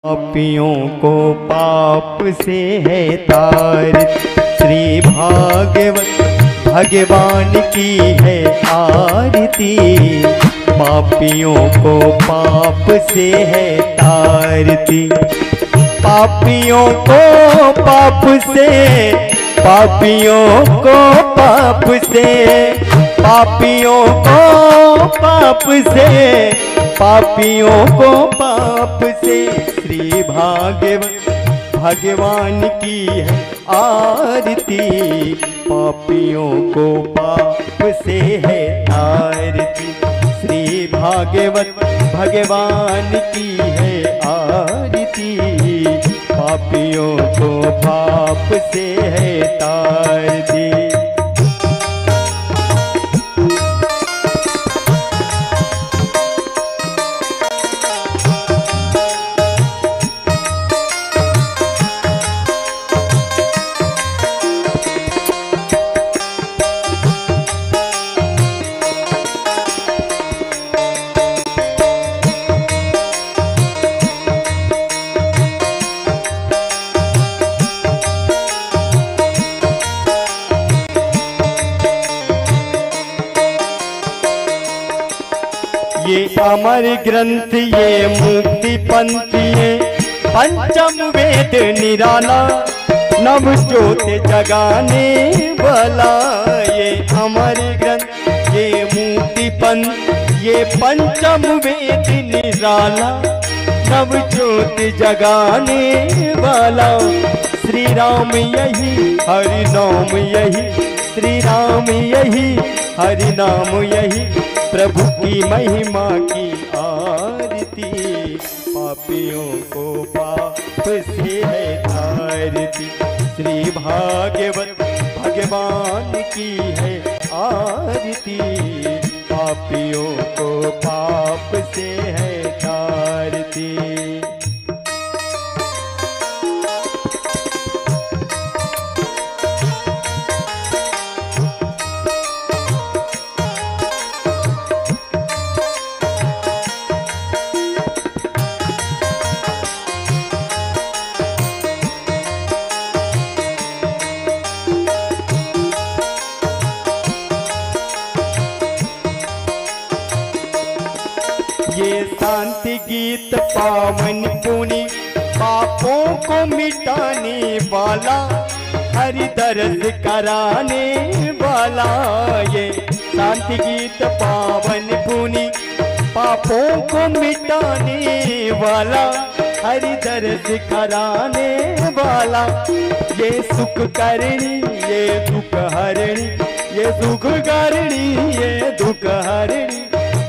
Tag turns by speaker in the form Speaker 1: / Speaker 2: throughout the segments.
Speaker 1: पापियों को पाप से है तार, श्री भागवत भगवान की है आरती। पापियों को पाप से है तारती, पापियों को पाप से, पापियों को पाप से, पापियों को पाप से, पापियों को पाप से श्री भागवत भगवान की है आरती। पापियों को पाप से है आरती, श्री भागवत भगवान की है आरती। पापियों को पाप से है तारती। ये अमर ग्रंथ ये मुक्ति पंथ ये पंचम वेद निराला, नव ज्योत जगाने वाला। ये अमर ग्रंथ ये मुक्ति पंथ ये पंचम वेद निराला, नव ज्योत जगाने वाला। श्री राम यही हरि नाम यही, श्री राम यही हरि नाम यही, प्रभु की महिमा की आरती। पापियों को पाप से है तारती, श्री भागवत भगवान की है आरती। पापियों को पाप से है तारती। ये शांति गीत पावन पुनि पापों को मिटाने वाला, हरि दर्श कराने वाला। ये शांति गीत पावन पुनि पापों को मिटाने वाला, हरि दर्श कराने वाला। ये सुख करणी ये दुख हरणी, ये सुख करणी ये दुख हरणी,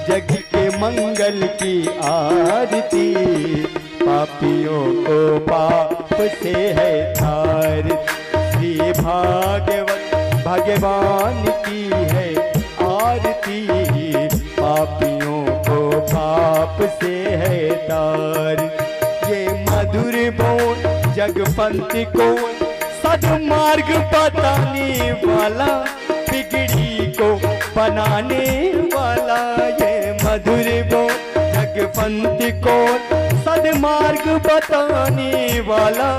Speaker 1: जग के मंगल की आरती। पापियों को पाप से है तारती, श्री भागवत भगवान की है आरती। पापियों को पाप से है तारती। ये मधुर बोल जगपंथ को सद्मार्ग बताने वाला, बिगड़ी को बनाने वाला। ये मधुर बोल जगपंथ को सद्मार्ग बताने वाला,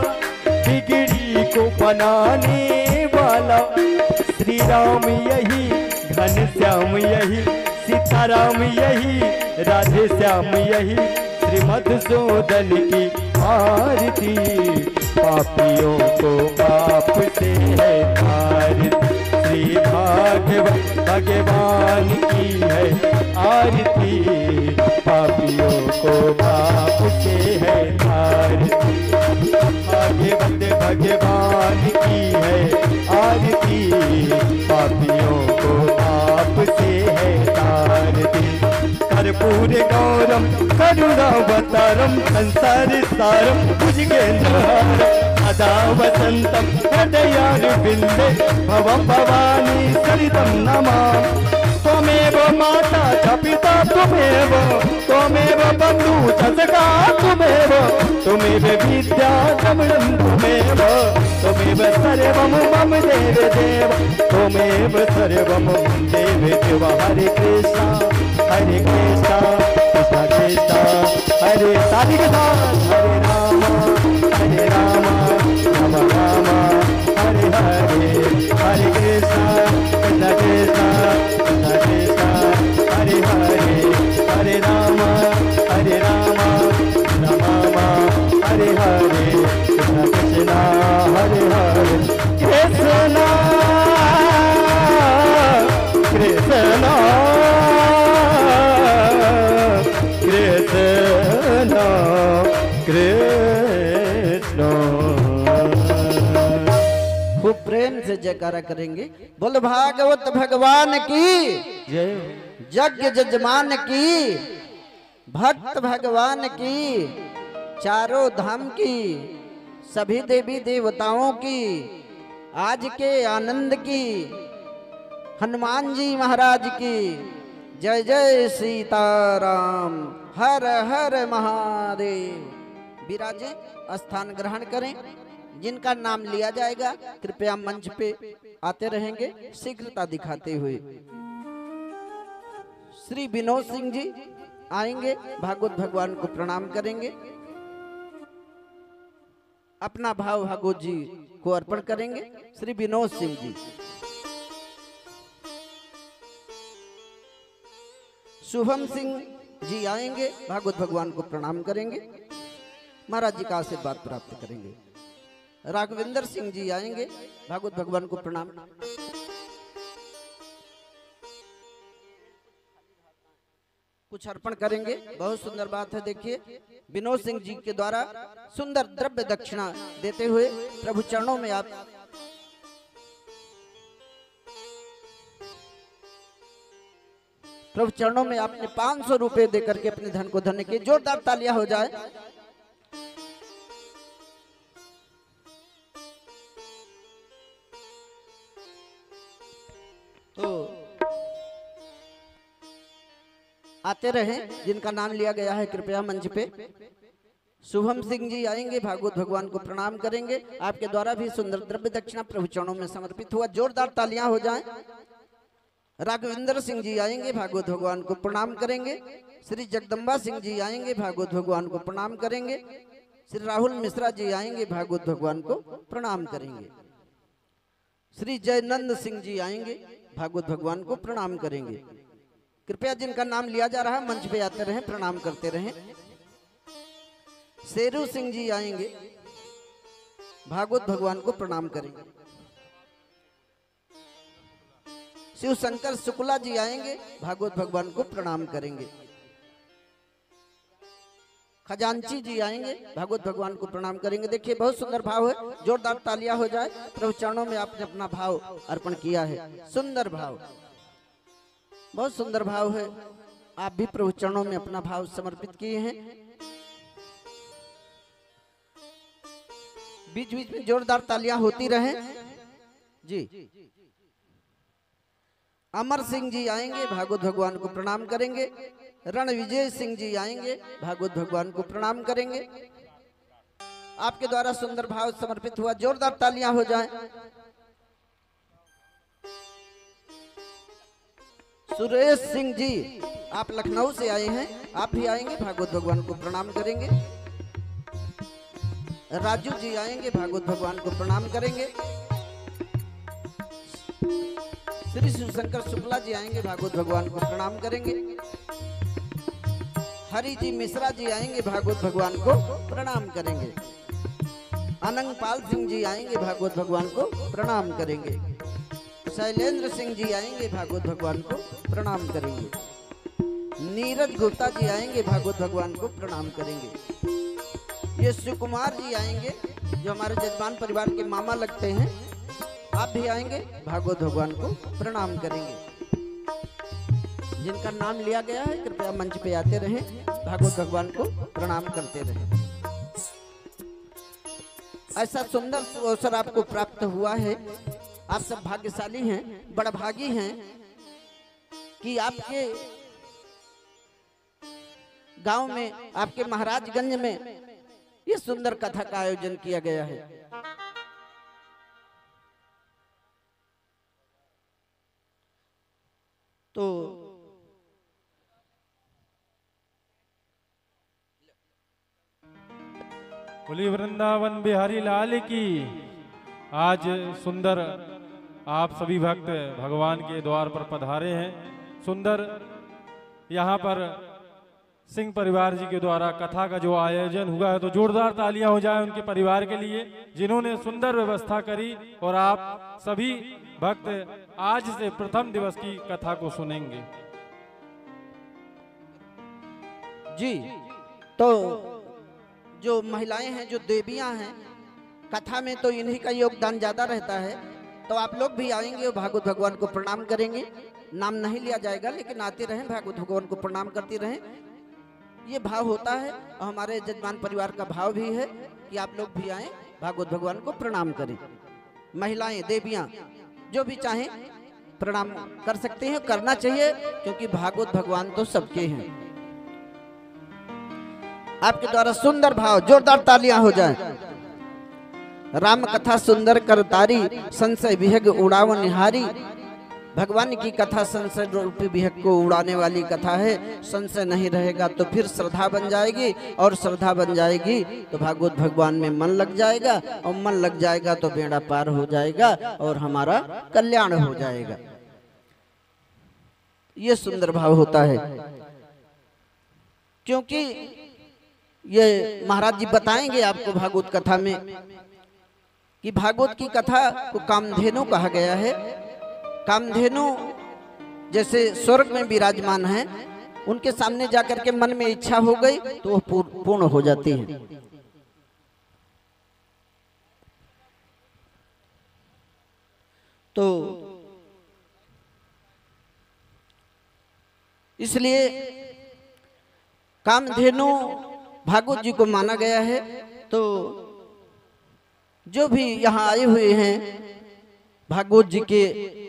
Speaker 1: बिगड़ी को बनाने वाला। श्री राम यही घनश्याम यही, सीताराम यही राधे श्याम यही, श्री मधुसूदन की आरती। पापियों को पाप से है तारती, श्री भागवत भगवान की है आरती। पापियों को पाप से है तारती, भागवत भगवान की है आरती। पापियों को पाप से है तारती। कर्पूर गौरम करुणावतारम संसार सारम भुजगेन्द्रहारम सदा वसंतम हृदयारविंदे भवं भवानी सरितं नमामि। त्वमेव माता च पिता त्वमेव, त्वमेव बन्धु च सखा त्वमेव, त्वमेव विद्या कमलं त्वमेव, त्वमेव सर्वं मम देव देव, त्वमेव सर्वं मम देव देव। हरे कृष्णा कृष्णा कृष्णा कृष्णा हरे राधे हरे राम कृष्ण।
Speaker 2: खूब प्रेम से जयकारा करेंगे। बोल भागवत भगवान की
Speaker 1: जय।
Speaker 2: यज्ञ जजमान की, भक्त भगवान की, चारों धाम की, सभी देवी देवताओं की, आज के आनंद की, हनुमान जी महाराज की। जय जय सीताराम, हर हर महादेव। विराजे, स्थान ग्रहण करें। जिनका नाम लिया जाएगा कृपया मंच पे आते रहेंगे शीघ्रता दिखाते हुए। श्री विनोद सिंह जी आएंगे, भागवत भगवान को प्रणाम करेंगे, अपना भाव भागवत जी को अर्पण करेंगे। श्री विनोद सिंह जी। शुभम सिंह जी आएंगे, भागवत भगवान को प्रणाम करेंगे, महाराज जी का आशीर्वाद प्राप्त करेंगे। राघवेंद्र सिंह जी आएंगे, भागवत भगवान को प्रणाम। कुछ अर्पण करेंगे। बहुत सुंदर बात है। देखिए विनोद सिंह जी के द्वारा सुंदर द्रव्य दक्षिणा देते हुए प्रभु चरणों में आप आपने 500 रुपए देकर के अपने धन को धन्य किए। जोरदार तालियां हो जाए। तो आते रहें। जिनका नाम लिया गया है कृपया मंच पे। शुभम सिंह जी आएंगे, भागवत भगवान को प्रणाम करेंगे। आपके द्वारा भी सुंदर द्रव्य दक्षिणा प्रभु चरणों में समर्पित हुआ। जोरदार तालियां हो जाएं। राघवेंद्र सिंह जी आएंगे, भागवत भगवान को प्रणाम करेंगे। श्री जगदम्बा सिंह जी आएंगे, भागवत भगवान को प्रणाम करेंगे। श्री राहुल मिश्रा जी आएंगे, भागवत भगवान को प्रणाम करेंगे। श्री जयनंद सिंह जी आएंगे, भागवत भगवान को प्रणाम करेंगे। कृपया जिनका नाम लिया जा रहा है मंच पे आते रहें, प्रणाम करते रहें। शेरू सिंह जी आएंगे, भागवत भगवान को प्रणाम करेंगे। शिव शंकर शुक्ला जी आएंगे, भागवत भगवान को प्रणाम करेंगे। खजांची जी आएंगे, भागवत भगवान को प्रणाम करेंगे। देखिए बहुत सुंदर भाव है। जोरदार तालियां हो जाए। प्रभु चरणों में आपने अपना भाव अर्पण किया है। सुंदर भाव, बहुत सुंदर भाव है। आप भी प्रभु चरणों में अपना भाव समर्पित किए हैं। बीच बीच में जोरदार तालियां होती रहे जी। अमर सिंह जी आएंगे, भागवत भगवान को प्रणाम करेंगे। रणविजय सिंह जी आएंगे, भागवत भगवान को प्रणाम करेंगे। आपके द्वारा सुंदर भाव समर्पित हुआ। जोरदार तालियां हो जाएं। सुरेश सिंह जी आप लखनऊ से आए हैं, आप भी आएंगे, भागवत भगवान को प्रणाम करेंगे। राजू जी आएंगे, भागवत भगवान को प्रणाम करेंगे। श्री शिवशंकर शुक्ला जी आएंगे, भागवत भगवान को प्रणाम करेंगे। हरि जी मिश्रा जी आएंगे, भागवत भगवान को प्रणाम करेंगे। अनंगपाल सिंह जी आएंगे, भागवत भगवान को प्रणाम करेंगे। शैलेंद्र सिंह जी आएंगे, भागवत भगवान को प्रणाम करेंगे। नीरज गुप्ता जी आएंगे, भागवत भगवान को प्रणाम करेंगे। ये शिव कुमार जी आएंगे, जो हमारे जजमान परिवार के मामा लगते हैं। आप भी आएंगे, भागवत भगवान को प्रणाम करेंगे। जिनका नाम लिया गया है कृपया मंच पे आते रहें, भागवत भगवान को प्रणाम करते रहें। ऐसा सुंदर अवसर आपको प्राप्त हुआ है। आप सब भाग्यशाली हैं, बड़ा भागी हैं कि आपके गांव में, आपके महाराजगंज में ये सुंदर कथा का आयोजन किया गया है। तो
Speaker 3: बोली वृंदावन बिहारी लाल की। आज सुंदर आप सभी भक्त भगवान के द्वार पर पधारे हैं। सुंदर यहाँ पर सिंह परिवार जी के द्वारा कथा का जो आयोजन हुआ है, तो जोरदार तालियां हो जाए उनके परिवार के लिए जिन्होंने सुंदर व्यवस्था करी। और आप सभी भक्त आज से प्रथम दिवस की कथा को सुनेंगे
Speaker 2: जी। तो जो महिलाएं हैं, जो देवियां हैं, कथा में तो इन्हीं का योगदान ज्यादा रहता है। तो आप लोग भी आएंगे और भागवत भगवान को प्रणाम करेंगे। नाम नहीं लिया जाएगा, लेकिन आते रहें, भागवत भगवान को प्रणाम करते रहें। ये भाव होता है और हमारे जजमान परिवार का भाव भी है कि आप लोग भी आएं, भागवत भगवान को प्रणाम करें। महिलाएं, देवियां जो भी चाहें प्रणाम कर सकते हैं, करना चाहिए, क्योंकि भागवत भगवान तो सबके हैं। आपके द्वारा सुंदर भाव, जोरदार तालियां हो जाएं। राम कथा सुंदर कर तारी, संशय विहग उड़ाव निहारी। भगवान की कथा संशय रूपी विहग को उड़ाने वाली कथा है। संशय नहीं रहेगा तो फिर श्रद्धा बन जाएगी, और श्रद्धा बन जाएगी तो भागवत भगवान में मन लग जाएगा, और मन लग जाएगा तो बेड़ा पार हो जाएगा और हमारा कल्याण हो जाएगा। ये सुंदर भाव होता है, क्योंकि ये महाराज जी बताएंगे आपको भागवत कथा में कि भागवत की कथा को कामधेनु कहा गया है। कामधेनु जैसे स्वर्ग में विराजमान है, उनके सामने जाकर के मन में इच्छा हो गई तो वो पूर्ण हो जाती है। तो इसलिए कामधेनु भागवत जी को माना गया है। तो जो भी यहाँ आए हुए हैं, भागवत जी के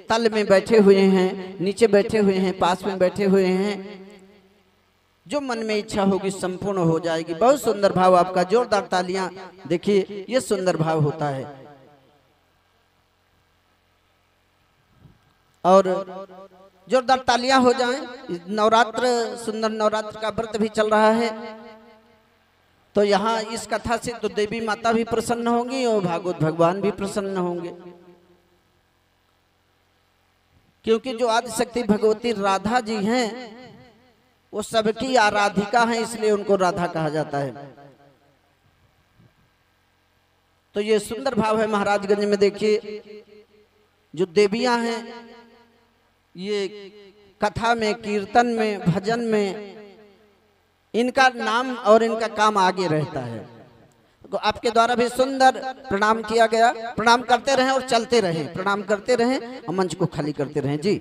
Speaker 2: तल में बैठे हुए हैं, नीचे बैठे हुए हैं, पास में बैठे हुए हैं, जो मन में इच्छा होगी संपूर्ण हो जाएगी। बहुत सुंदर भाव आपका, जोरदार तालियां। देखिए ये सुंदर भाव होता है। और जोरदार तालियां हो जाएं। नवरात्र, सुंदर नवरात्र का व्रत भी चल रहा है, तो यहाँ इस कथा से तो देवी माता भी प्रसन्न होंगी और भागवत भगवान भी प्रसन्न होंगे, क्योंकि जो आदिशक्ति भगवती राधा जी हैं वो सबकी आराधिका हैं, इसलिए उनको राधा कहा जाता है। तो ये सुंदर भाव है महाराजगंज में। देखिए जो देवियां हैं, ये कथा में, कीर्तन में, भजन में इनका नाम और इनका काम आगे रहता है। तो आपके द्वारा भी सुंदर प्रणाम किया गया। प्रणाम करते रहें और चलते रहें, प्रणाम करते रहें और मंच को खाली करते रहें जी।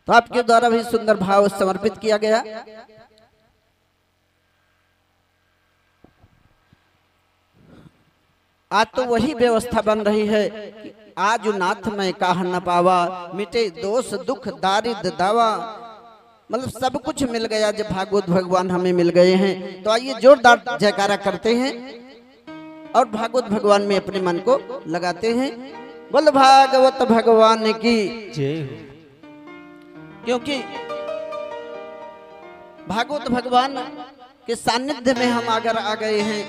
Speaker 2: तो आपके द्वारा भी सुंदर भाव समर्पित किया गया। आज तो वही व्यवस्था बन रही है कि आज नाथ में काह न पावा, मिटे दोष दुख दारिद्र दावा। मतलब सब कुछ मिल गया जब भागवत भगवान हमें मिल गए हैं। तो आइए जोरदार जयकारा करते हैं और भागवत भगवान में अपने मन को लगाते हैं। बोल भागवत भगवान की जय हो। क्योंकि भागवत भगवान के सानिध्य में हम अगर आ गए हैं,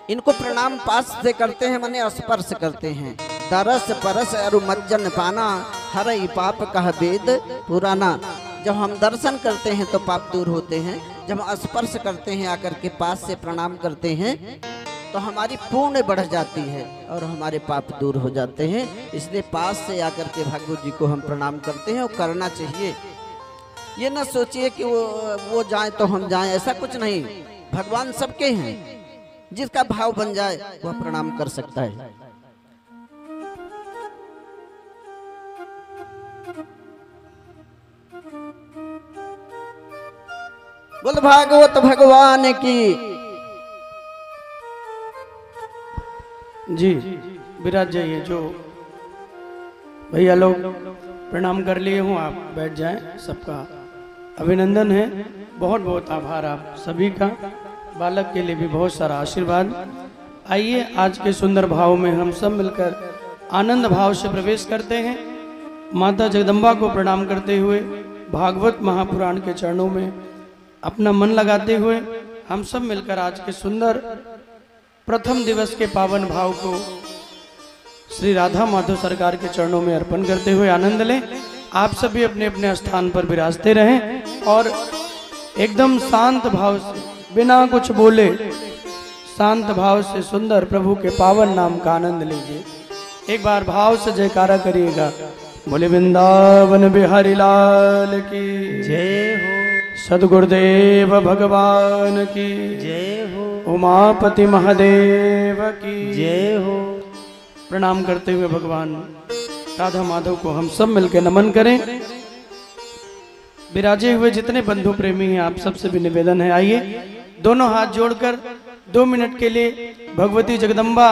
Speaker 2: इनको प्रणाम पास से करते हैं, माने स्पर्श करते हैं। दरस परस अरु मज्जन पाना, हरई पाप कह वेद पुराना। जब हम दर्शन करते हैं तो पाप दूर होते हैं, जब हम स्पर्श करते हैं, आकर के पास से प्रणाम करते हैं, तो हमारी पुण्य बढ़ जाती है और हमारे पाप दूर हो जाते हैं। इसलिए पास से आकर के भागवत जी को हम प्रणाम करते हैं और करना चाहिए। ये ना सोचिए कि वो जाए तो हम जाएं, ऐसा कुछ नहीं। भगवान सबके हैं, जिसका भाव बन जाए वह प्रणाम कर सकता है। बोल भागवत भगवान की
Speaker 4: जी। विराज जाइए, जो भैया लोग प्रणाम कर लिए हूँ आप बैठ जाएं। सबका अभिनंदन है, बहुत बहुत आभार आप सभी का। बालक के लिए भी बहुत सारा आशीर्वाद। आइए आज के सुंदर भाव में हम सब मिलकर आनंद भाव से प्रवेश करते हैं। माता जगदम्बा को प्रणाम करते हुए भागवत महापुराण के चरणों में अपना मन लगाते हुए हम सब मिलकर आज के सुंदर प्रथम दिवस के पावन भाव को श्री राधा माधव सरकार के चरणों में अर्पण करते हुए आनंद लें। आप सभी अपने अपने स्थान पर विराजते रहें और एकदम शांत भाव से, बिना कुछ बोले, शांत भाव से सुंदर प्रभु के पावन नाम का आनंद लीजिए। एक बार भाव से जयकारा करिएगा। बोले वृंदावन बिहारी लाल की जय हो। सदगुरुदेव भगवान की
Speaker 2: जय हो।
Speaker 4: उमापति महादेव की
Speaker 2: जय हो।
Speaker 4: प्रणाम करते हुए भगवान राधा माधव को हम सब मिलकर नमन करें। विराजे हुए जितने बंधु प्रेमी हैं आप सबसे भी निवेदन है, आइए दोनों हाथ जोड़कर 2 मिनट के लिए भगवती जगदम्बा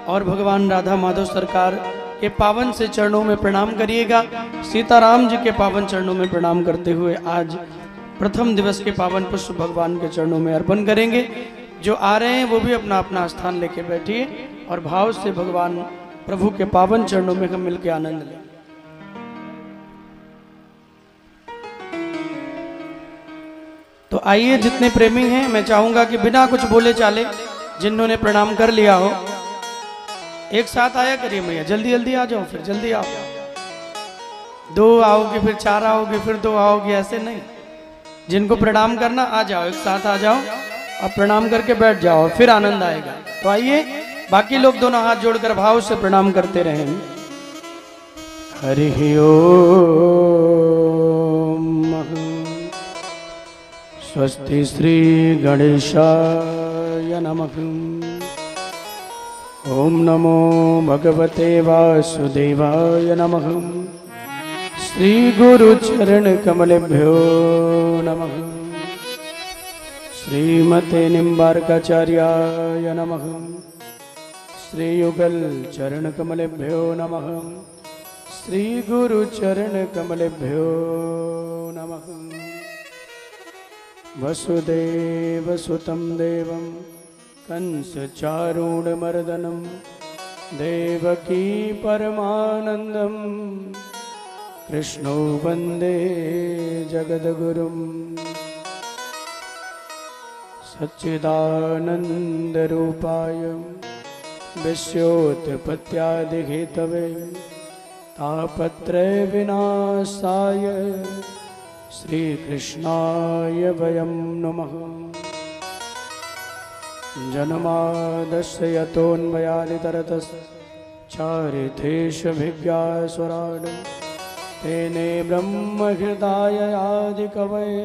Speaker 4: और भगवान राधा माधव सरकार के पावन से चरणों में प्रणाम करिएगा। सीताराम जी के पावन चरणों में प्रणाम करते हुए आज प्रथम दिवस के पावन पुष्प भगवान के चरणों में अर्पण करेंगे। जो आ रहे हैं वो भी अपना अपना स्थान लेके बैठिए और भाव से भगवान प्रभु के पावन चरणों में हम मिलकर आनंद लें। तो आइए जितने प्रेमी हैं मैं चाहूंगा कि बिना कुछ बोले चाले जिन्होंने प्रणाम कर लिया हो एक साथ आया करिए भैया, जल्दी जल्दी आ जाओ, फिर जल्दी आओ। 2 आओगे फिर 4 आओगे फिर 2 आओगे, ऐसे नहीं। जिनको प्रणाम करना आ जाओ, एक साथ आ जाओ और प्रणाम करके बैठ जाओ, फिर आनंद आएगा। तो आइए बाकी लोग दोनों हाथ जोड़कर भाव से प्रणाम करते रहें। हरि ओम। स्वस्ति श्री गणेशाय नमः। ओम नमो भगवते वासुदेवाय नमः। श्री गुरु चरण कमलेभ्यो नमः। श्रीमते निम्बार्काचार्याय नमः। श्री युगल चरण कमलेभ्यो नमः। श्री गुरु चरण कमलेभ्यो नमः। वसुदेव सुतं देवं कंस चारूणमर्दनं देवकी परमानंदं कृष्णो वंदे जगद्गुरुं। सच्चिदानन्दरूपाय विश्वोत्पत्त्यादिहेतवे तापत्रय विनाशाय श्रीकृष्णाय वयं नमः। जन्मादस्य यतोऽन्वयादितरतश्चारिथेष्वभिज्ञास्वराड् तेने ब्रह्महृदाय आदिकवये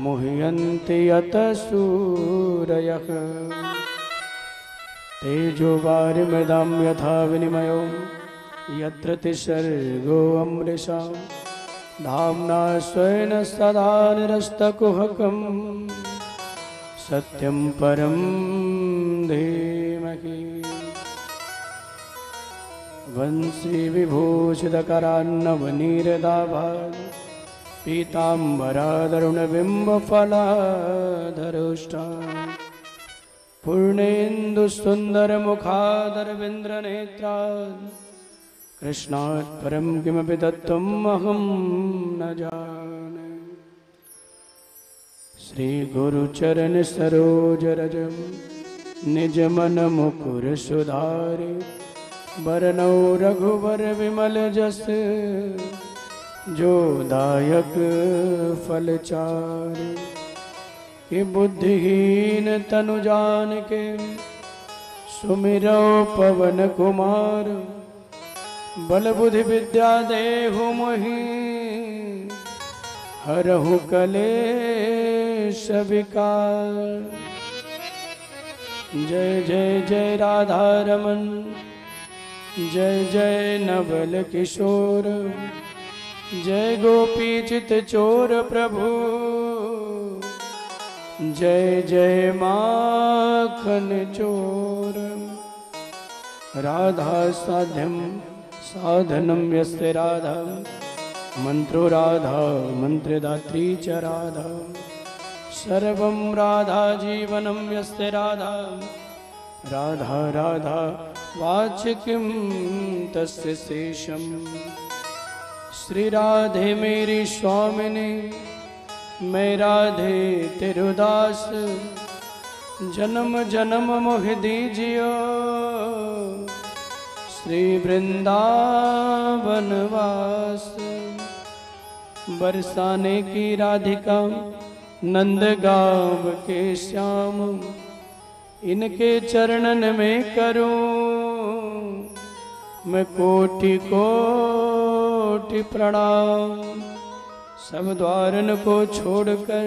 Speaker 4: मुह्यन्ति यतः सूरयः। तेजोवारिमृदां यथा विनिमयो यत्र तिसर्गो अमृषा धाम्ना स्वेन सदा निरस्तकुहकं सत्यं परं धीमहि। वंशी विभूषितकरान्नवनीरदाभात् पीताम्बरादरुणबिम्बफलाधरोष्टात् पूर्णेन्दुसुन्दरमुखादरविन्द्रनेत्रात् कृष्णात् परं किमपि तत्त्वम् अहं न जाने। श्री गुरुचरण सरोज निज मन मुकुर सुधारे बरनौ रघुवर विमल जस जो दायक फल चारे। कि बुद्धिहीन तनु जान के सुमिरौ पवन कुमार बल बुद्धि विद्या देहु मोहि हरहु कलेश विकार। जय जय जय राधा रमन जय जय नवल किशोर जय गोपी चित चोर प्रभु जय जय माखन चोर। राधा साध्यम साधनम यस्य राधा मंत्रो राधा मंत्रदात्री च राधा सर्वं राधा जीवनम यस्य राधा राधा राधा वाचिकं तस्य शेषम्। श्री राधे मेरी स्वामिनी मैं राधे तिरुदास जन्म जन्म मोह दीजियो श्री वृंदावन वास। बरसाने की राधिका नंदगांव के श्याम इनके चरणन में करूं मैं कोटि कोटि प्रणाम। सब द्वारन को छोड़कर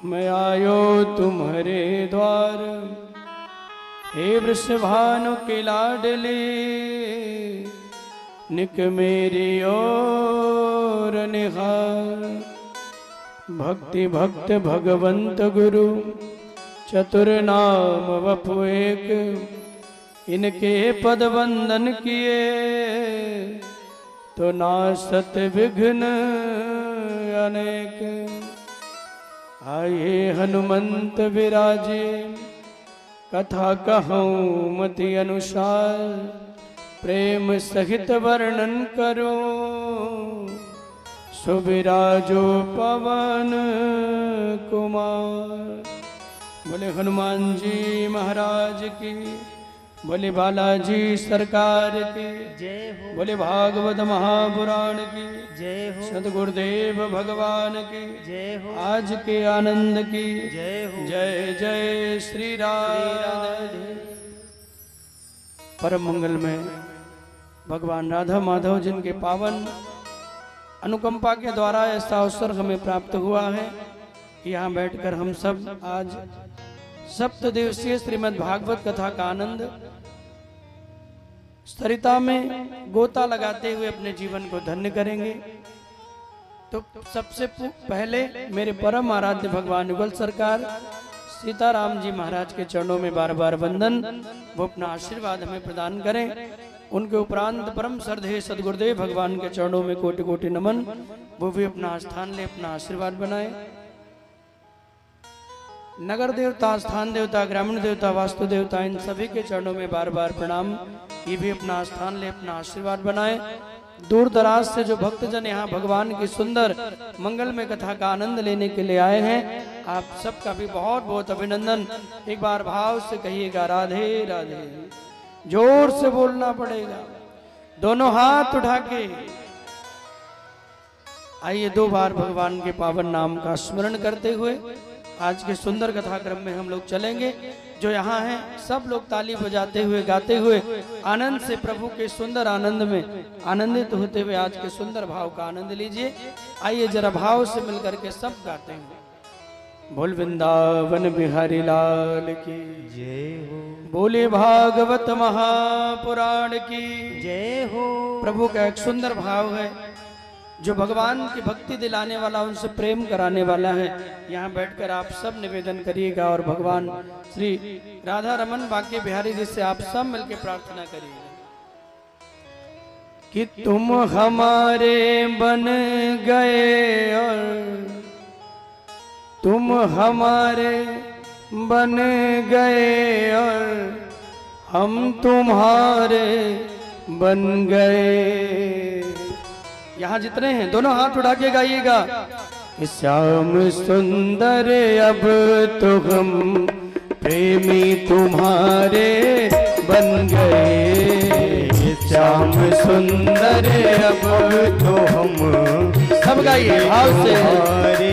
Speaker 4: मैं आयो तुम्हारे द्वार। हे वृषभानु के लाडले निक मेरी ओर निहार। भक्ति भक्त भगवंत गुरु चतुर नाम वपु एक, इनके पद वंदन किए तो नासत विघ्न अनेक। आए हनुमंत विराजे कथा कहूँ मति अनुसार। प्रेम सहित वर्णन करो सुविराजो पवन कुमार। बोले हनुमान जी महाराज की, बोले बालाजी सरकार की
Speaker 5: जय हो।
Speaker 4: बोले भागवत महापुराण की
Speaker 5: जय हो।
Speaker 4: सदगुरुदेव भगवान की
Speaker 5: जय हो।
Speaker 4: आज के आनंद की
Speaker 5: जय हो।
Speaker 4: जय जय श्री राधे। परम मंगल में भगवान राधा माधव जिनके पावन अनुकंपा के द्वारा ऐसा अवसर हमें प्राप्त हुआ है कि यहाँ बैठकर हम सब आज सप्त दिवसीय श्रीमद् भागवत कथा का आनंद सरिता में गोता लगाते हुए अपने जीवन को धन्य करेंगे। तो सबसे पहले मेरे परम आराध्य भगवान युगल सरकार सीताराम जी महाराज के चरणों में बार बार वंदन, वो अपना आशीर्वाद हमें प्रदान करें। उनके उपरांत परम श्रद्धेय सदगुरुदेव भगवान के चरणों में कोटि कोटि नमन, वो भी अपना स्थान ले अपना आशीर्वाद बनाए। नगर देवता, स्थान देवता, ग्रामीण देवता, वास्तु देवता, इन सभी के चरणों में बार बार प्रणाम। ये भी अपना स्थान ले अपना आशीर्वाद बनाए। दूर दराज से जो भक्तजन यहाँ भगवान की सुंदर मंगल में कथा का आनंद लेने के लिए आए हैं, आप सबका भी बहुत बहुत अभिनंदन। एक बार भाव से कहिएगा राधे राधे। जोर से बोलना पड़ेगा, दोनों हाथ उठा के। आइए दो बार भगवान के पावन नाम का स्मरण करते हुए आज के सुंदर कथा क्रम में हम लोग चलेंगे। जो यहाँ हैं सब लोग ताली बजाते हुए गाते हुए आनंद से प्रभु के सुंदर आनंद में आनंदित होते हुए आज के सुंदर भाव का आनंद लीजिए। आइए जरा भाव से मिलकर के सब गाते हैं। बोल वृंदावन बिहारी लाल की
Speaker 5: जय हो।
Speaker 4: बोले भागवत महापुराण की
Speaker 5: जय हो।
Speaker 4: प्रभु का एक सुंदर भाव है जो भगवान की भक्ति दिलाने वाला, उनसे प्रेम कराने वाला है। यहाँ बैठकर आप सब निवेदन करिएगा और भगवान श्री राधा रमन बांके बिहारी जी से आप सब मिलकर प्रार्थना करिएगा कि तुम हमारे बन गए और तुम हमारे बन गए और हम तुम्हारे बन गए। यहाँ जितने हैं दोनों हाथ उठा के गाइएगा। श्याम सुंदर अब तो हम प्रेमी तुम्हारे बन गए। श्याम सुंदर अब तो हम सब गाइए भाव से
Speaker 1: तुम्हारे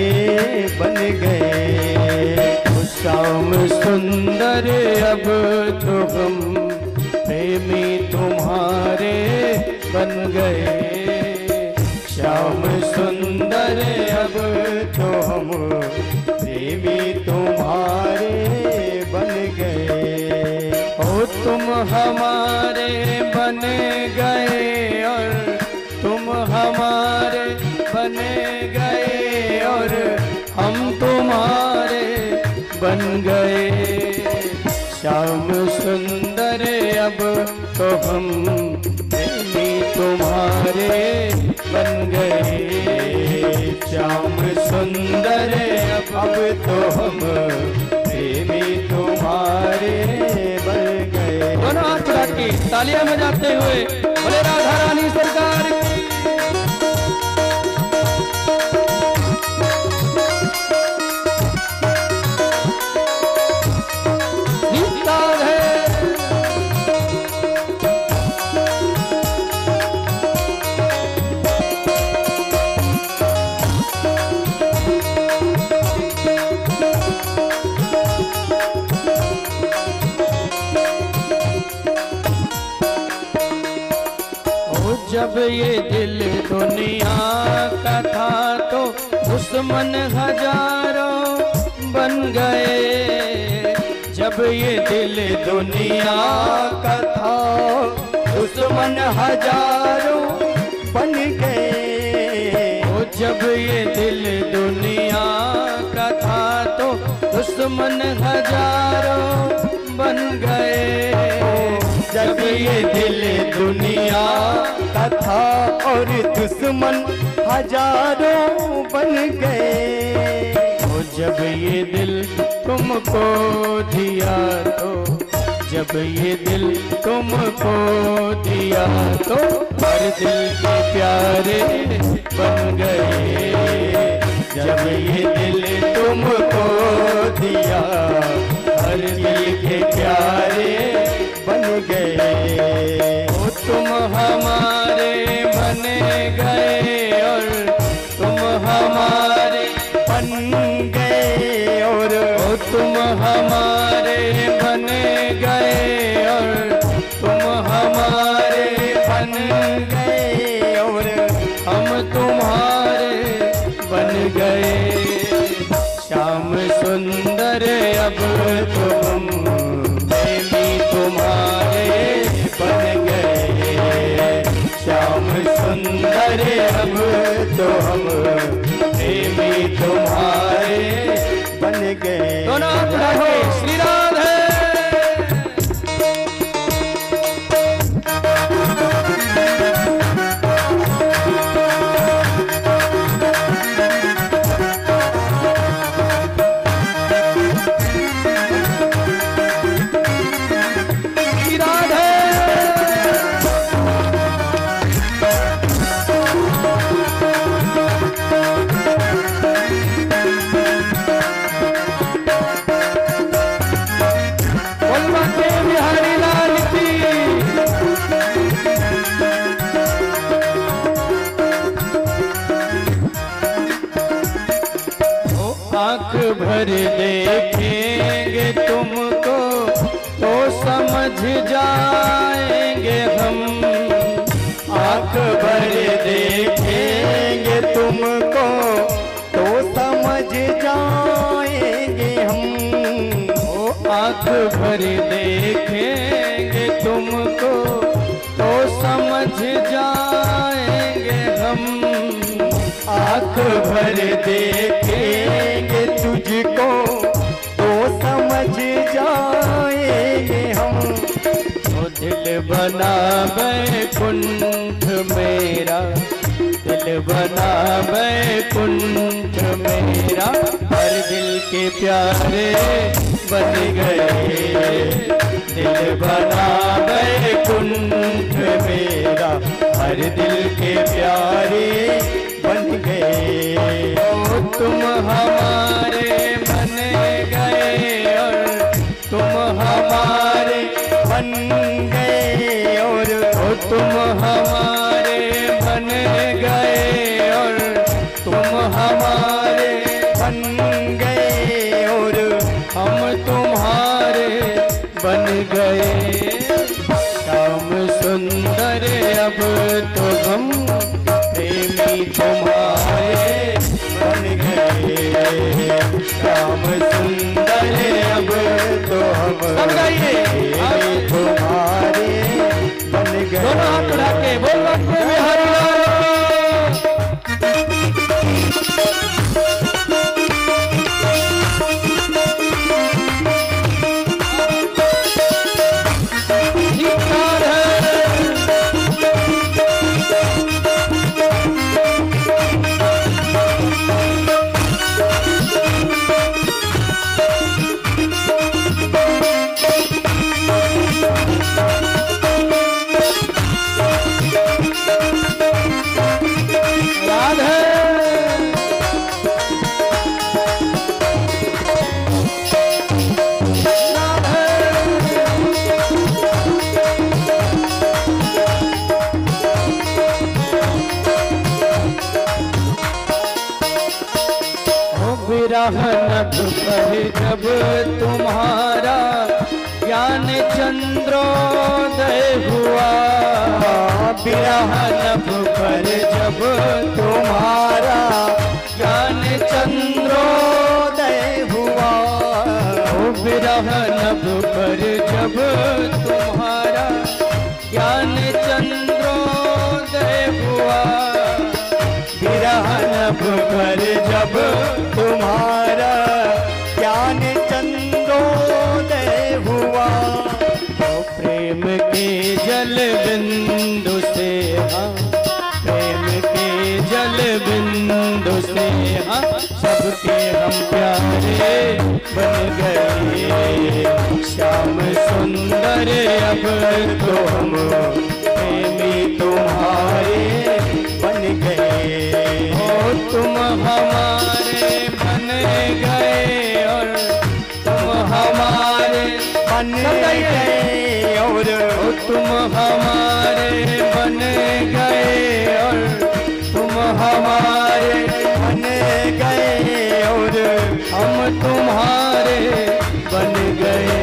Speaker 1: बन गए।
Speaker 4: श्याम सुंदर अब तो हम प्रेमी तुम्हारे बन गए।
Speaker 1: श्याम सुंदर अब तो हम प्रेमी तुम्हारे बन गए।
Speaker 4: ओ तुम हमारे बन गए और तुम हमारे बन गए और हम तुम्हारे बन गए। श्याम सुंदर अब तो हम प्रेमी तुम्हारे बन गए।
Speaker 1: श्याम सुंदर अब तो हम प्रेमी तुम्हारे बन गए।
Speaker 4: दोनों हाथ उठा के तालियां बजाते हुए बोले राधा रानी सरकार जब ये दिल दुनिया का था
Speaker 1: दुश्मन हजारों बन गए। जब ये दिल दुनिया का था, दुश्मन हजारों बन गए। ओ जब ये दिल दुनिया का था तो दुश्मन हजारों बन गए। जब ये दिल दुनिया का था और दुश्मन हजारों बन गए। ओ जब ये दिल तुमको दिया तो, जब ये दिल तुमको दिया तो हर दिल के प्यारे बन गए। जब ये दिल तुमको दिया हर दिल के प्यारे बन गए। ओ तुम हमारे बने गए और तुम हमारे बन गए। और ओ तुम हमारे बने गए और तुम हमारे बन गए। और हम तुम्हारे बन गए। श्याम सुंदर अब तुम प्रेमी तुम्हारे बन गए। श्याम सुंदर अब तो हम प्रेमी तुम्हारे बन गए। दोनों श्री राधे। आँख भर देखेंगे तुमको तो समझ जाएंगे हम। आँख भर देखेंगे तुमको तो समझ जाएंगे हम। ओ आँख भर देखेंगे तुमको तो समझ जाएंगे हम। आँख भर देखेंगे तुझको तो समझ जाएंगे हम। तो दिल बना बैकुंठ मेरा, दिल बना बैकुंठ मेरा हर दिल के प्यारे बन गए। दिल बना बैकुंठ मेरा हर दिल के प्यारे बन गए। ओ तुम हमारे बन गए और तुम हमारे बन गए। और ओ तुम हमारे बन गए और तुम हमारे बन गए। और हम तुम्हारे बन गए। श्याम सुंदर अब तो हम प्रेमी तुम्हारे बन गए। श्याम सुंदर अब तो हम प्रेमी तुम्हारे बन गए। दोनों हाथ उठा के बोल बिहारी लाल नभ पर जब तुम्हारा ज्ञान चंद्रोदय हुआ। विरह नभ पर जब तुम्हारा ज्ञान चंद्रोदय हुआ। विरह नभ पर जब तुम्हारा ज्ञान चंद्रोदय हुआ। विरह नभ पर जब तुम्हारा ज्ञान चंद्रोदय हुआ। तो प्रेम के जल बिंदु से हाँ, प्रेम के जल बिंदु से हाँ, सबके हम प्यारे बन गए। श्याम सुंदर अब तो हम प्रेमी तुम्हारे बन गए। हो तुम हमारे बन गए और तुम हमारे बन गए और तुम हमारे बन गए और तुम हमारे बन गए और हम तुम्हारे बन गए।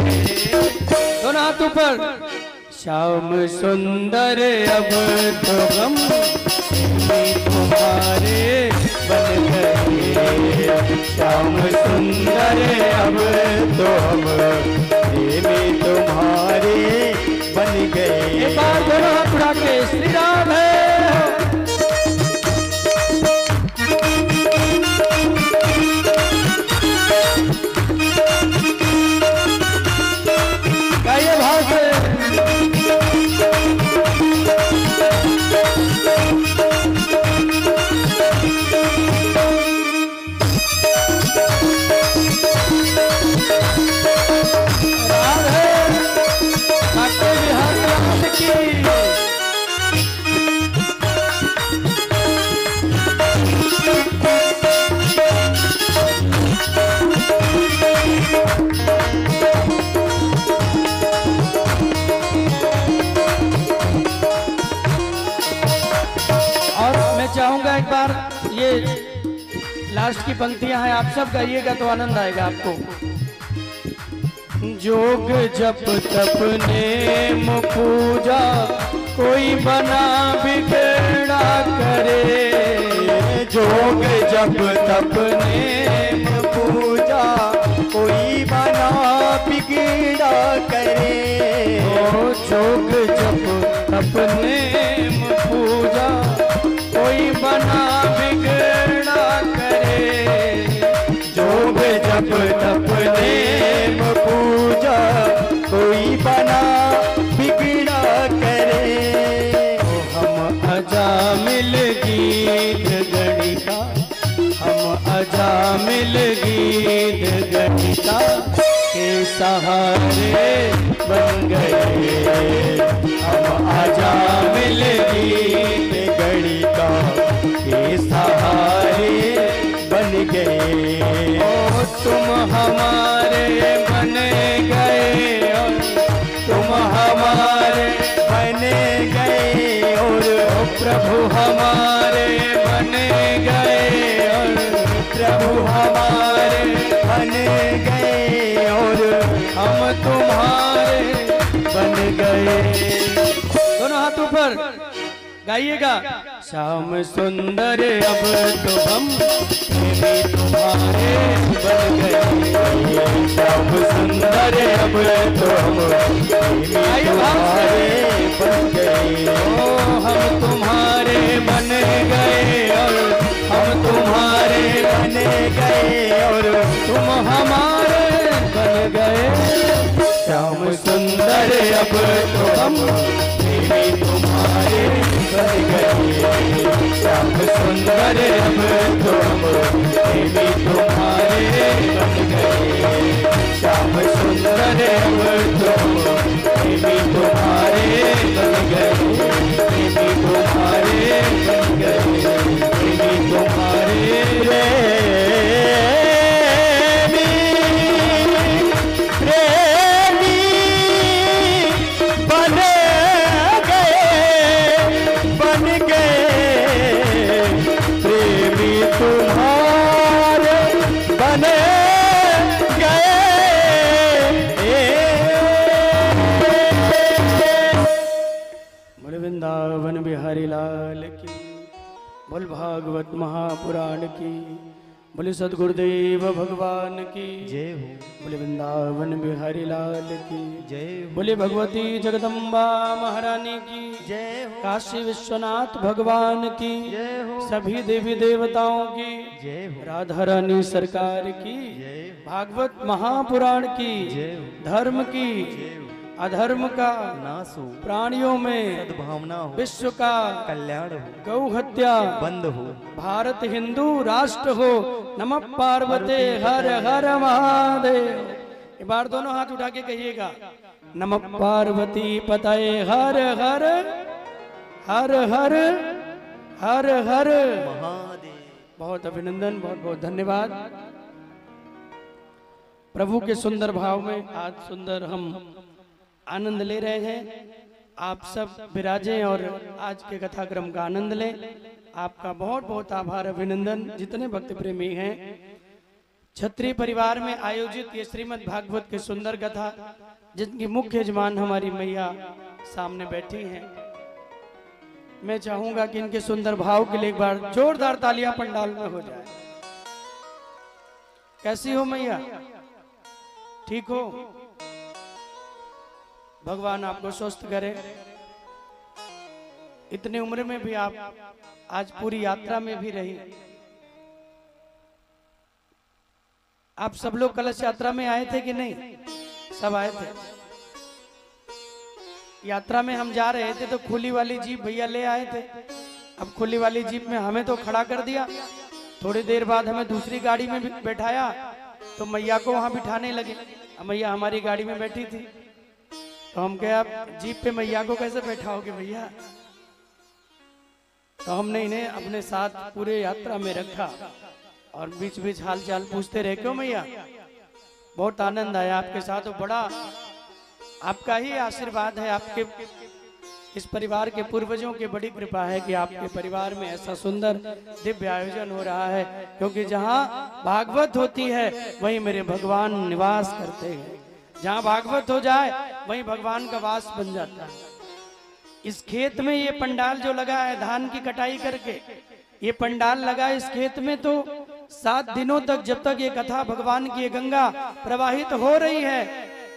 Speaker 1: दोनों हाथ ऊपर। श्याम सुंदर अब तो हम तुम्हारे बन गए। श्याम सुंदर अब तो हम प्रेमी तुम्हारे बन गए। एक बार दोनों हाथ उठा के श्री राम है। गाइए भाव से। चाहूंगा एक बार ये लास्ट की पंक्तियां हैं, आप सब गाइएगा तो आनंद आएगा आपको। जोग जप तप नेम पूजा कोई बना बिगड़ा करे। जोग जप तप नेम पूजा कोई बना बिगड़ा करे। जोग जप तप नेम पूजा कोई बना बिगड़ा करे। जोग जप तप नेम पूजा कोई बना बिगड़ा करे। हम अजामिल गीत गणिका, हम अजामिल गीत गणिका के सहारे बन गए। हम अजामिल गीत गणिका के सहारे बन गए। ओ तुम हमारे बन गए और तुम हमारे बन गए और प्रभु हमारे बन गए और प्रभु हमारे बन गए और हम तुम्हारे बन गए। दोनों हाथ ऊपर गाइएगा। श्याम सुंदर अब तो हम प्रेमी तुम्हारे बन गए। श्याम सुंदर अब तो हम प्रेमी तुम्हारे बन गए। ओ हम तुम्हारे बन गए और हम तुम्हारे बन गए और तुम हमारे बन गए। श्याम सुंदर अब तो हम प्रेमी तुम्हारे बन गए। श्याम सुंदर अब तो हम प्रेमी तुम्हारे बन गए। श्याम सुंदर अब तो हम प्रेमी तुम्हारे बन गए। प्रेमी तुम्हारे बन गए। प्रेमी तुम्हारे तुम्हारे बने
Speaker 4: बोल भागवत महापुराण की, बोले सदगुरुदेव भगवान की
Speaker 5: जय हो,
Speaker 4: बोले वृंदावन बिहारी लाल की
Speaker 5: जय हो,
Speaker 4: बोले भगवती जगदम्बा महारानी की
Speaker 5: जय हो,
Speaker 4: काशी विश्वनाथ भगवान की
Speaker 5: जय हो,
Speaker 4: सभी देवी देवताओं की
Speaker 5: जय हो,
Speaker 4: राधा रानी सरकार की
Speaker 5: जय हो,
Speaker 4: भागवत महापुराण की
Speaker 5: जय हो,
Speaker 4: धर्म की
Speaker 5: जय हो,
Speaker 4: अधर्म का
Speaker 5: नाश हो,
Speaker 4: प्राणियों में
Speaker 5: सद्भावना हो,
Speaker 4: विश्व का
Speaker 5: कल्याण हो,
Speaker 4: गौ हत्या
Speaker 5: बंद हो,
Speaker 4: भारत हिंदू राष्ट्र हो। नमः पार्वते हर हर महादेव। एक बार दोनों हाथ उठा के कहिएगा, नमः पार्वती पतये हर हर हर हर हर हर
Speaker 5: महादेव।
Speaker 4: बहुत अभिनंदन, बहुत बहुत धन्यवाद। प्रभु के सुंदर भाव में आज सुंदर हम आनंद ले रहे हैं। आप सब विराजें और आज के कथाक्रम का आनंद लें। आपका बहुत बहुत आभार, अभिनंदन। जितने भक्त प्रेमी हैं, क्षत्रिय परिवार में आयोजित ये श्रीमद् भागवत की सुंदर कथा, जिनकी मुख्य यजमान हमारी मैया सामने बैठी हैं, मैं चाहूंगा कि इनके सुंदर भाव के लिए एक बार जोरदार तालियां पंडाल में हो जाए। कैसी हो मैया? ठीक हो? भगवान आपको स्वस्थ करे। इतनी उम्र में भी आप आज पूरी यात्रा में भी रही। आप सब लोग कलश यात्रा में आए थे कि नहीं? सब आए थे। यात्रा में हम जा रहे थे तो खुली वाली जीप भैया ले आए थे। अब खुली वाली जीप में हमें तो खड़ा कर दिया, थोड़ी देर बाद हमें दूसरी गाड़ी में बैठाया तो मैया को वहां बिठाने लगे। मैया हमारी गाड़ी में बैठी थी तो हम कहे आप जीप पे मैया को कैसे बैठाओगे भैया? तो हमने इन्हें अपने साथ पूरे यात्रा में रखा और बीच बीच हाल चाल पूछते रहे, क्यों मैया? बहुत आनंद आया आपके साथ। तो बड़ा आपका ही आशीर्वाद है, आपके इस परिवार के पूर्वजों की बड़ी कृपा है कि आपके परिवार में ऐसा सुंदर दिव्य आयोजन हो रहा है। क्योंकि जहाँ भागवत होती है वहीं मेरे भगवान निवास करते हैं। जहाँ भागवत हो जाए वहीं भगवान का वास बन जाता है। इस खेत में ये पंडाल जो लगा है धान की कटाई करके, ये पंडाल लगा इस खेत में, तो 7 दिनों तक जब तक ये कथा भगवान की ये गंगा प्रवाहित हो रही है,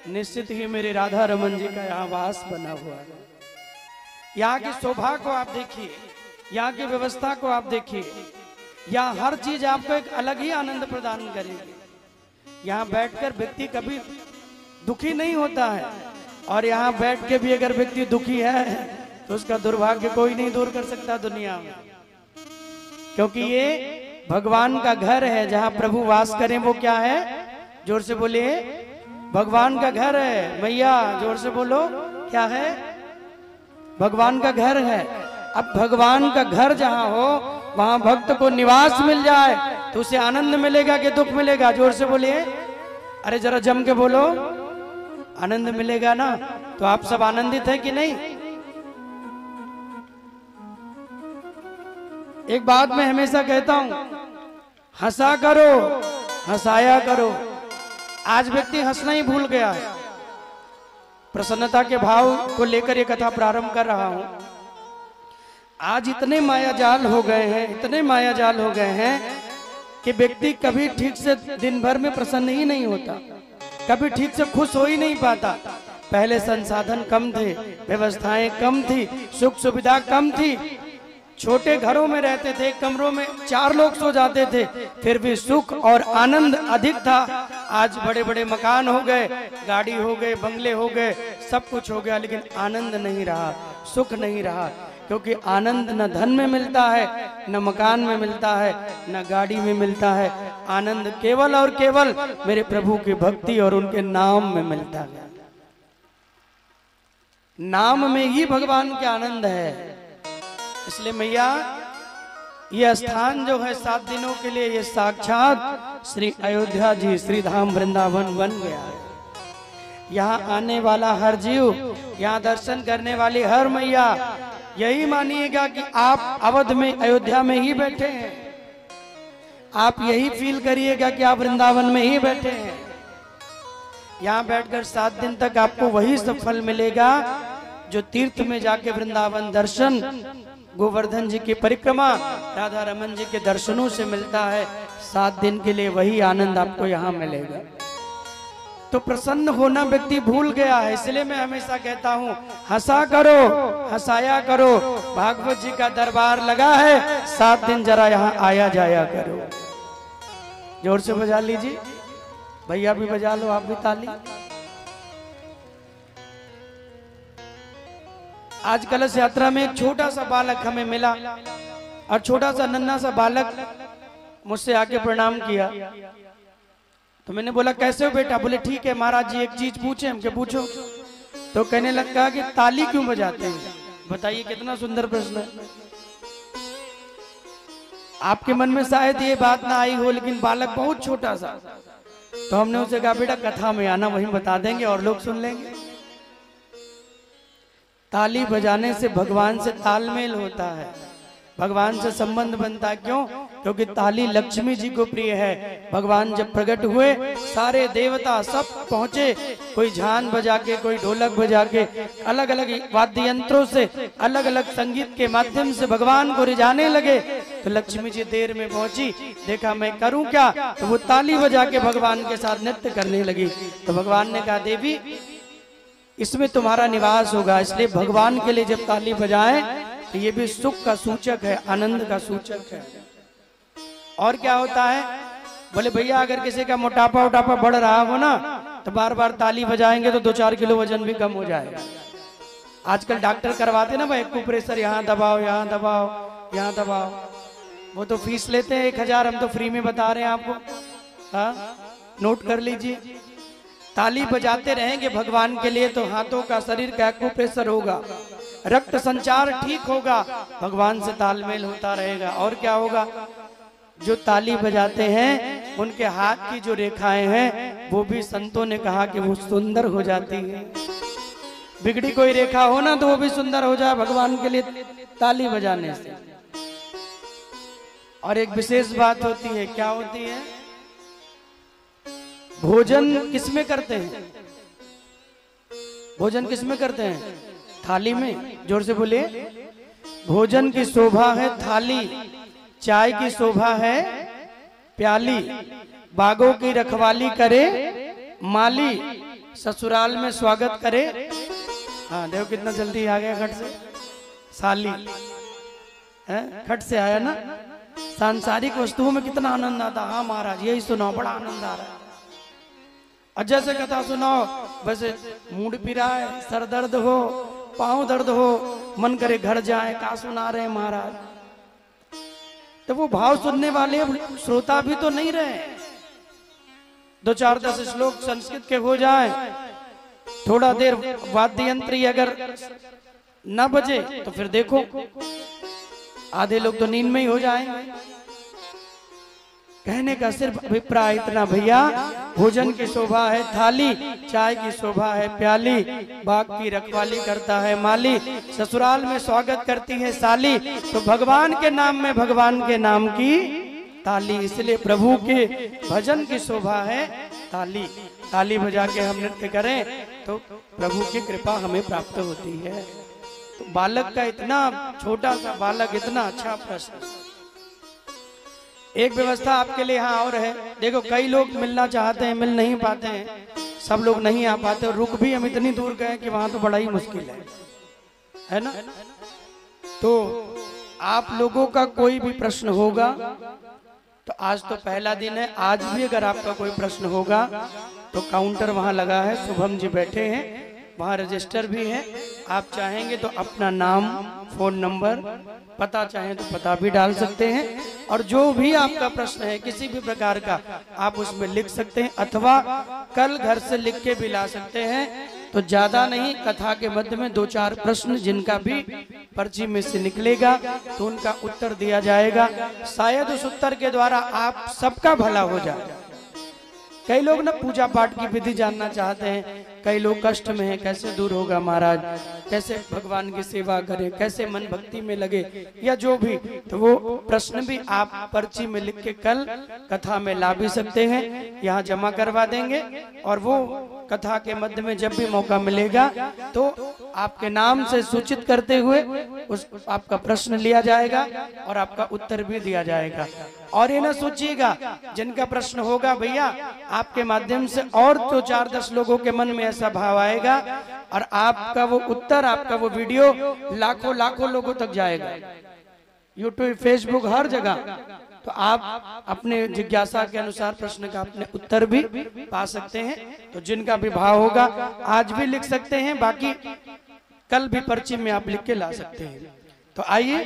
Speaker 4: निश्चित ही मेरे राधा रमन जी का यहाँ वास बना हुआ है। यहाँ की शोभा को आप देखिए, यहाँ की व्यवस्था को आप देखिए। यहाँ हर चीज आपको एक अलग ही आनंद प्रदान करेगी। यहाँ बैठकर व्यक्ति कभी दुखी नहीं होता है, और यहाँ बैठ के भी अगर व्यक्ति दुखी है तो उसका दुर्भाग्य कोई नहीं दूर कर सकता दुनिया में। क्योंकि ये भगवान का घर है, जहाँ प्रभु वास करें वो क्या है? जोर से बोलिए, भगवान का घर है। मैया जोर से बोलो, क्या है? भगवान का घर है। अब भगवान का घर जहाँ हो वहां भक्त को निवास मिल जाए तो उसे आनंद मिलेगा कि दुख मिलेगा? जोर से बोलिए, अरे जरा जम के बोलो, आनंद मिलेगा ना? तो आप सब आनंदित है कि नहीं? एक बात मैं हमेशा कहता हूं, हंसा करो, हंसाया करो। आज व्यक्ति हंसना ही भूल गया है। प्रसन्नता के भाव को लेकर ये कथा प्रारंभ कर रहा हूं। आज इतने मायाजाल हो गए हैं, इतने मायाजाल हो गए हैं कि व्यक्ति कभी ठीक से दिन भर में प्रसन्न ही नहीं होता, कभी ठीक से खुश हो ही नहीं पाता। पहले संसाधन कम थे, व्यवस्थाएं कम थी, सुख सुविधा कम थी, छोटे घरों में रहते थे, कमरों में 4 लोग सो जाते थे, फिर भी सुख और आनंद अधिक था। आज बड़े बड़े मकान हो गए, गाड़ी हो गए, बंगले हो गए, सब कुछ हो गया, लेकिन आनंद नहीं रहा, सुख नहीं रहा। क्योंकि आनंद न धन में मिलता है, न मकान में मिलता है, न गाड़ी में मिलता है। आनंद केवल और केवल मेरे प्रभु की भक्ति और उनके नाम में मिलता है। नाम में ही भगवान के आनंद है। इसलिए मैया ये स्थान जो है 7 दिनों के लिए ये साक्षात श्री अयोध्या जी, श्री धाम वृंदावन बन गया है। यहाँ आने वाला हर जीव, यहाँ दर्शन करने वाली हर मैया यही मानिएगा कि आप अवध में, अयोध्या में ही बैठे हैं। आप यही फील करिएगा कि आप वृंदावन में ही बैठे हैं। यहाँ बैठकर 7 दिन तक आपको वही सब फल मिलेगा जो तीर्थ में जाके वृंदावन दर्शन गोवर्धन जी की परिक्रमा, राधा रमन जी के दर्शनों से मिलता है। 7 दिन के लिए वही आनंद आपको यहाँ मिलेगा। तो प्रसन्न होना व्यक्ति भूल गया है, इसलिए मैं हमेशा कहता हूँ हंसा करो, हंसाया करो। भागवत जी का दरबार लगा है, 7 दिन जरा यहाँ आया जाया करो। जोर से बजा लीजिए, भैया भी बजा लो, आप भी ताली। आज कलश यात्रा में एक छोटा सा बालक हमें मिला और छोटा सा नन्हा सा बालक मुझसे आके प्रणाम किया। तो मैंने बोला कैसे हो बेटा? बोले ठीक है महाराज जी, एक चीज पूछे हम? क्या पूछो? तो कहने लगा कि ताली क्यों बजाते हैं? बताइए कितना सुंदर प्रश्न है। आपके मन में शायद ये बात ना आई हो, लेकिन बालक बहुत छोटा सा। तो हमने उसे कहा बेटा कथा में आना, वहीं बता देंगे और लोग सुन लेंगे। ताली बजाने से भगवान से तालमेल होता है, भगवान से संबंध बनता है। क्यों? क्योंकि ताली लक्ष्मी जी को प्रिय है। भगवान जब प्रकट हुए, सारे देवता सब पहुंचे, कोई झान बजा के, कोई ढोलक बजा के, अलग अलग वाद्य यंत्रों से, अलग अलग संगीत के माध्यम से भगवान को रिझाने लगे। तो लक्ष्मी जी देर में पहुंची, देखा मैं करूं क्या, तो वो ताली बजा के भगवान के साथ नृत्य करने लगी। तो भगवान ने कहा देवी इसमें तुम्हारा निवास होगा, इसलिए भगवान के लिए जब ताली बजाएं तो ये भी सुख का सूचक है, आनंद का सूचक है। और क्या होता है? बोले भैया अगर किसी का मोटापा उटापा बढ़ रहा हो ना, तो बार बार ताली बजाएंगे तो 2-4 किलो वजन भी कम हो जाएगा। आजकल डॉक्टर करवाते ना भाई, एक्यूप्रेशर यहाँ दबाओ, यहाँ दबाओ, यहाँ दबाओ। वो तो फीस लेते हैं 1000, हम तो फ्री में बता रहे हैं आपको। हाँ, नोट कर लीजिए। ताली बजाते रहेंगे भगवान के लिए तो हाथों का, शरीर का एक्यूप्रेशर होगा, रक्त संचार ठीक होगा, भगवान से तालमेल होता रहेगा। और क्या होगा? जो ताली बजाते हैं उनके हाथ की जो रेखाएं हैं वो भी संतों ने कहा कि वो सुंदर हो जाती है। बिगड़ी कोई रेखा हो ना तो वो भी सुंदर हो जाए भगवान के लिए ताली बजाने से। और एक विशेष बात होती है, क्या होती है? भोजन किसमें करते हैं? भोजन किसमें करते हैं? थाली में। जोर से बोलिए। भोजन की शोभा है थाली, चाय की शोभा है प्याली, बागों की रखवाली करे माली, ससुराल में स्वागत करे। हाँ देखो कितना जल्दी आ गया खट से, साली है, खट से आया ना। सांसारिक वस्तुओं में कितना आनंद आता। हाँ महाराज यही सुनाओ, बड़ा आनंद आ रहा है। और जैसे कथा सुनाओ वैसे मूड पिरा है, सर दर्द हो, पांव दर्द हो, मन करे घर जाए, का सुना रहे महाराज। तो वो भाव सुनने वाले श्रोता भी तो नहीं रहे। 2-4-10 श्लोक संस्कृत के हो जाए, थोड़ा देर वाद्य यंत्र अगर न बजे तो फिर देखो आधे लोग तो नींद में ही हो जाएंगे। कहने का सिर्फ अभिप्राय इतना भैया, भोजन की शोभा है थाली, चाय की शोभा है प्याली, बाग की रखवाली करता है माली, ससुराल में स्वागत करती है साली। तो भगवान के नाम में भगवान के नाम की ताली, इसलिए प्रभु के भजन की शोभा है ताली। ताली बजा के हम नृत्य करें तो प्रभु की कृपा हमें प्राप्त होती है। तो बालक का इतना छोटा सा बालक, इतना अच्छा प्रश्न। एक व्यवस्था आपके लिए यहाँ और है। देखो कई लोग मिलना चाहते हैं, मिल नहीं पाते हैं, सब लोग नहीं आ पाते, और रुक भी हम इतनी दूर गए कि वहां तो बड़ा ही मुश्किल है ना। तो आप लोगों का कोई भी प्रश्न होगा तो आज तो पहला दिन है, आज भी अगर आपका कोई प्रश्न होगा तो काउंटर वहां लगा है, शुभम जी बैठे हैं, वहां रजिस्टर भी है। आप चाहेंगे तो अपना नाम, फोन नंबर, पता चाहें तो पता भी डाल सकते हैं, और जो भी आपका प्रश्न है किसी भी प्रकार का आप उसमें लिख सकते हैं, अथवा कल घर से लिख के भी ला सकते हैं। तो ज्यादा नहीं, कथा के मध्य में 2-4 प्रश्न जिनका भी पर्ची में से निकलेगा तो उनका उत्तर दिया जाएगा। शायद उस उत्तर के द्वारा आप सबका भला हो जाए। कई लोग ना पूजा पाठ की विधि जानना चाहते हैं, कई लोग कष्ट में हैं, कैसे दूर होगा महाराज, कैसे भगवान की सेवा करें, कैसे मन भक्ति में लगे, या जो भी, तो वो प्रश्न भी आप पर्ची में लिख के कल कथा में ला भी सकते हैं, यहाँ जमा करवा देंगे। और वो कथा के मध्य में जब भी मौका मिलेगा तो आपके नाम से सूचित करते हुए उस आपका प्रश्न लिया जाएगा और आपका उत्तर भी दिया जाएगा। और ये ना सोचिएगा जिनका प्रश्न होगा भैया आपके माध्यम से और तो 4-10 लोगों के मन में ऐसा भाव आएगा और आपका वो उत्तर, आपका वो वीडियो लाखों लाखों लोगों तक जाएगा, यूट्यूब, फेसबुक, हर जगह। तो आप अपने जिज्ञासा के अनुसार प्रश्न का अपने उत्तर भी पा सकते हैं। तो जिनका भी भाव होगा आज भी लिख सकते हैं, बाकी कल भी पर्ची में आप लिख के ला सकते हैं। तो आइए,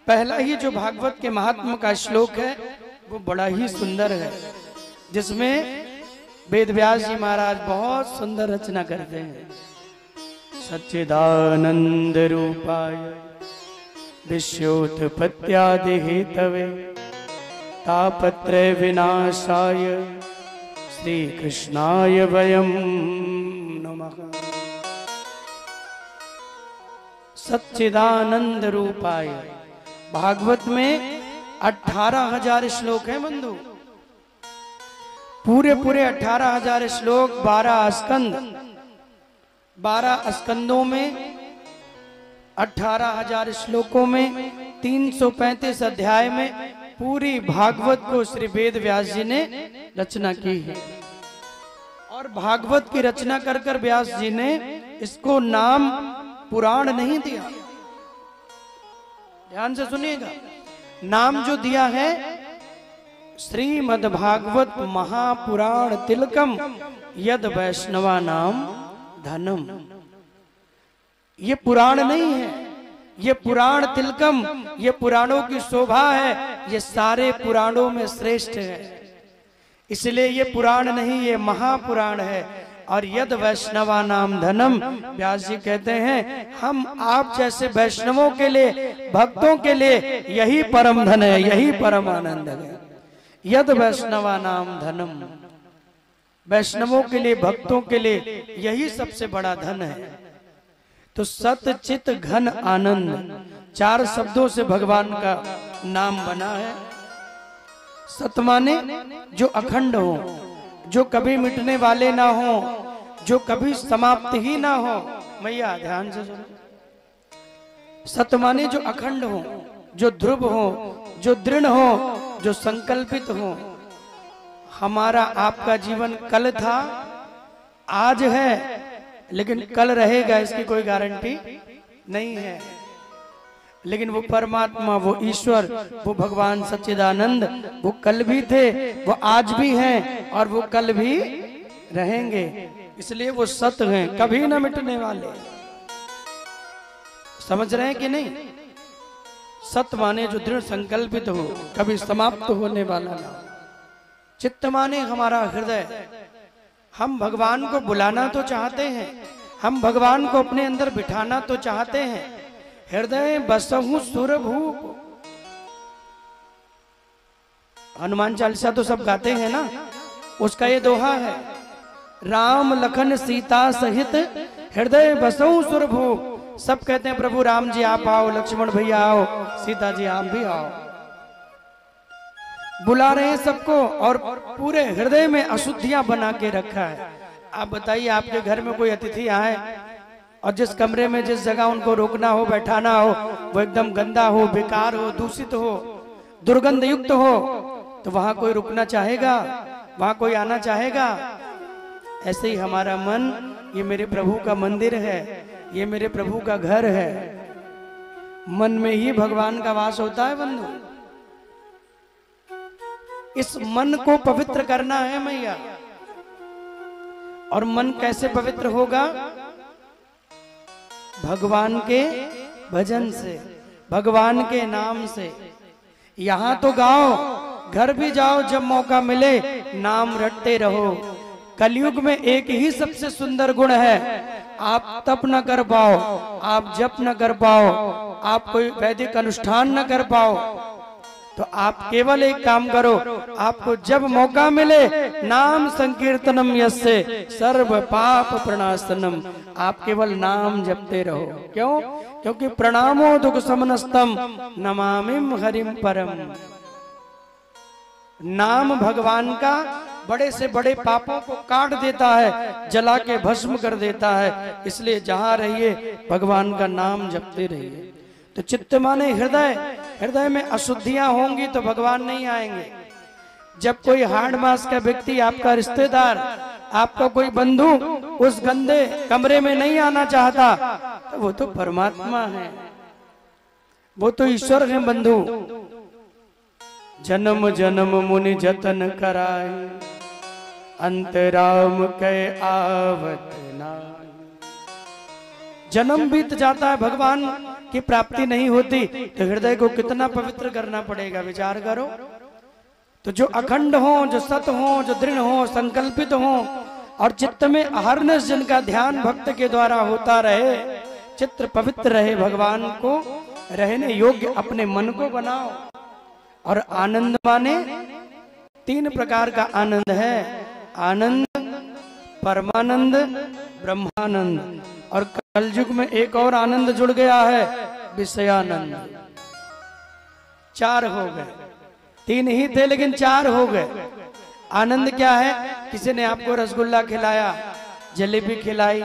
Speaker 4: पहला ही जो भागवत के महात्मा का श्लोक है वो बड़ा ही सुंदर है, जिसमें वेद व्यास जी महाराज बहुत सुंदर रचना करते हैं। सच्चिदानंद रूपाय विश्वोत्पत्त्यादि हेतवे तापत्रय विनाशाय श्री कृष्णाय वयं नमः। सच्चिदानंद रूपाय, भागवत में 18,000 श्लोक हैं बंधु, पूरे 18,000 श्लोक, 12 स्कंद, 12 स्कंदों में 18,000 श्लोकों में 335 अध्याय में पूरी भागवत को श्री वेद व्यास जी ने रचना की है। और भागवत की रचना कर कर व्यास जी ने इसको नाम पुराण नहीं दिया, ध्यान से सुनिएगा, नाम जो दिया है श्रीमद् भागवत महापुराण तिलकम यद वैष्णवा नाम धनम। ये पुराण नहीं है, ये पुराण तिलकम, ये पुराणों की शोभा है, ये सारे पुराणों में श्रेष्ठ है, इसलिए ये पुराण नहीं, ये महापुराण है। और यद वैष्णवा नाम धनम, व्यास जी कहते हैं हम आप जैसे वैष्णवों के लिए, भक्तों के लिए यही परम धन है, यही परम आनंद है। यद वैष्णवा नाम धनम, वैष्णवों के लिए, भक्तों के लिए यही सबसे बड़ा धन है। तो सत चित घन आनंद, 4 शब्दों से भगवान का नाम बना है। सत माने जो अखंड हो, जो कभी मिटने वाले ना हो, जो कभी समाप्त ही ना हो। मैया ध्यान से सुनो, सत माने जो अखंड हो, जो ध्रुव हो, जो दृढ़ हो, जो संकल्पित हो। हमारा आपका जीवन कल था, आज है, लेकिन कल रहेगा इसकी कोई गारंटी नहीं है। लेकिन वो परमात्मा, वो ईश्वर, वो भगवान सच्चिदानंद, वो कल भी थे, वो आज भी हैं और वो कल भी रहेंगे, इसलिए वो सत्य हैं, कभी ना मिटने वाले। समझ रहे हैं कि नहीं? सत्य माने जो दृढ़ संकल्पित हो, कभी समाप्त होने वाला ना। चित्त माने हमारा हृदय, हम भगवान को बुलाना तो चाहते हैं, हम भगवान को अपने अंदर बिठाना तो चाहते हैं। हृदय बसहु सुरभूप, हनुमान चालीसा तो सब गाते हैं ना, उसका ये दोहा है, राम लखन सीता सहित हृदय बसहु सुरभूप। सब कहते हैं प्रभु राम जी आप आओ, लक्ष्मण भैया आओ, सीता जी आप भी आओ, बुला रहे हैं सबको और पूरे हृदय में अशुद्धियां बना के रखा है। आप बताइए, आपके घर में कोई अतिथि आए और जिस कमरे में, जिस जगह उनको रोकना हो, बैठाना हो, वो एकदम गंदा हो, बेकार हो, दूषित हो, दुर्गंध युक्त हो, तो वहां कोई रुकना चाहेगा? वहां कोई आना चाहेगा? ऐसे ही हमारा मन, ये मेरे प्रभु का मंदिर है, ये मेरे प्रभु का घर है। मन में ही भगवान का वास होता है बंधु। इस मन को पवित्र करना है मैया। और मन कैसे पवित्र होगा? भगवान के भजन से, भगवान के नाम से। यहां तो गाओ, घर भी जाओ, जब मौका मिले नाम रटते रहो। कलयुग में एक ही सबसे सुंदर गुण है, आप तप न कर पाओ, आप जप न कर पाओ, आप कोई वैदिक अनुष्ठान न कर पाओ, तो आप केवल एक काम करो, आपको जब मौका मिले नाम संकीर्तनम यस्य सर्व पाप प्रणाशनम, आप केवल नाम जपते रहो। क्यों? क्योंकि प्रणामो दुख समनस्तम नमामिम हरिम परम। नाम भगवान का बड़े से बड़े पापों को काट देता है, जला के भस्म कर देता है। इसलिए जहां रहिए भगवान का नाम जपते रहिए। तो चित्त माने हृदय, हृदय में अशुद्धियां होंगी तो भगवान नहीं आएंगे। जब कोई हाड़ मास का व्यक्ति, आपका रिश्तेदार, आपका कोई बंधु उस गंदे कमरे में नहीं आना चाहता, तो वो तो परमात्मा है, वो तो ईश्वर है बंधु। जन्म जन्म मुनि जतन कराए, अंतराम कै आवत नाय। जन्म बीत जाता है, भगवान की प्राप्ति नहीं होती, तो हृदय को कितना पवित्र करना पड़ेगा, विचार करो। तो जो अखंड हो, जो सत हो, जो दृढ़ हो, संकल्पित हो, और चित्त में अहरनिश जिनका ध्यान भक्त के द्वारा होता रहे, चित्त पवित्र रहे, भगवान को रहने योग्य अपने मन को बनाओ। और आनंद माने 3 प्रकार का आनंद है, आनंद, परमानंद, ब्रह्मानंद। और कलयुग में एक और आनंद जुड़ गया है, विषयानंद। 4 हो गए, 3 ही थे लेकिन 4 हो गए। आनंद क्या है? किसी ने आपको रसगुल्ला खिलाया, जलेबी खिलाई,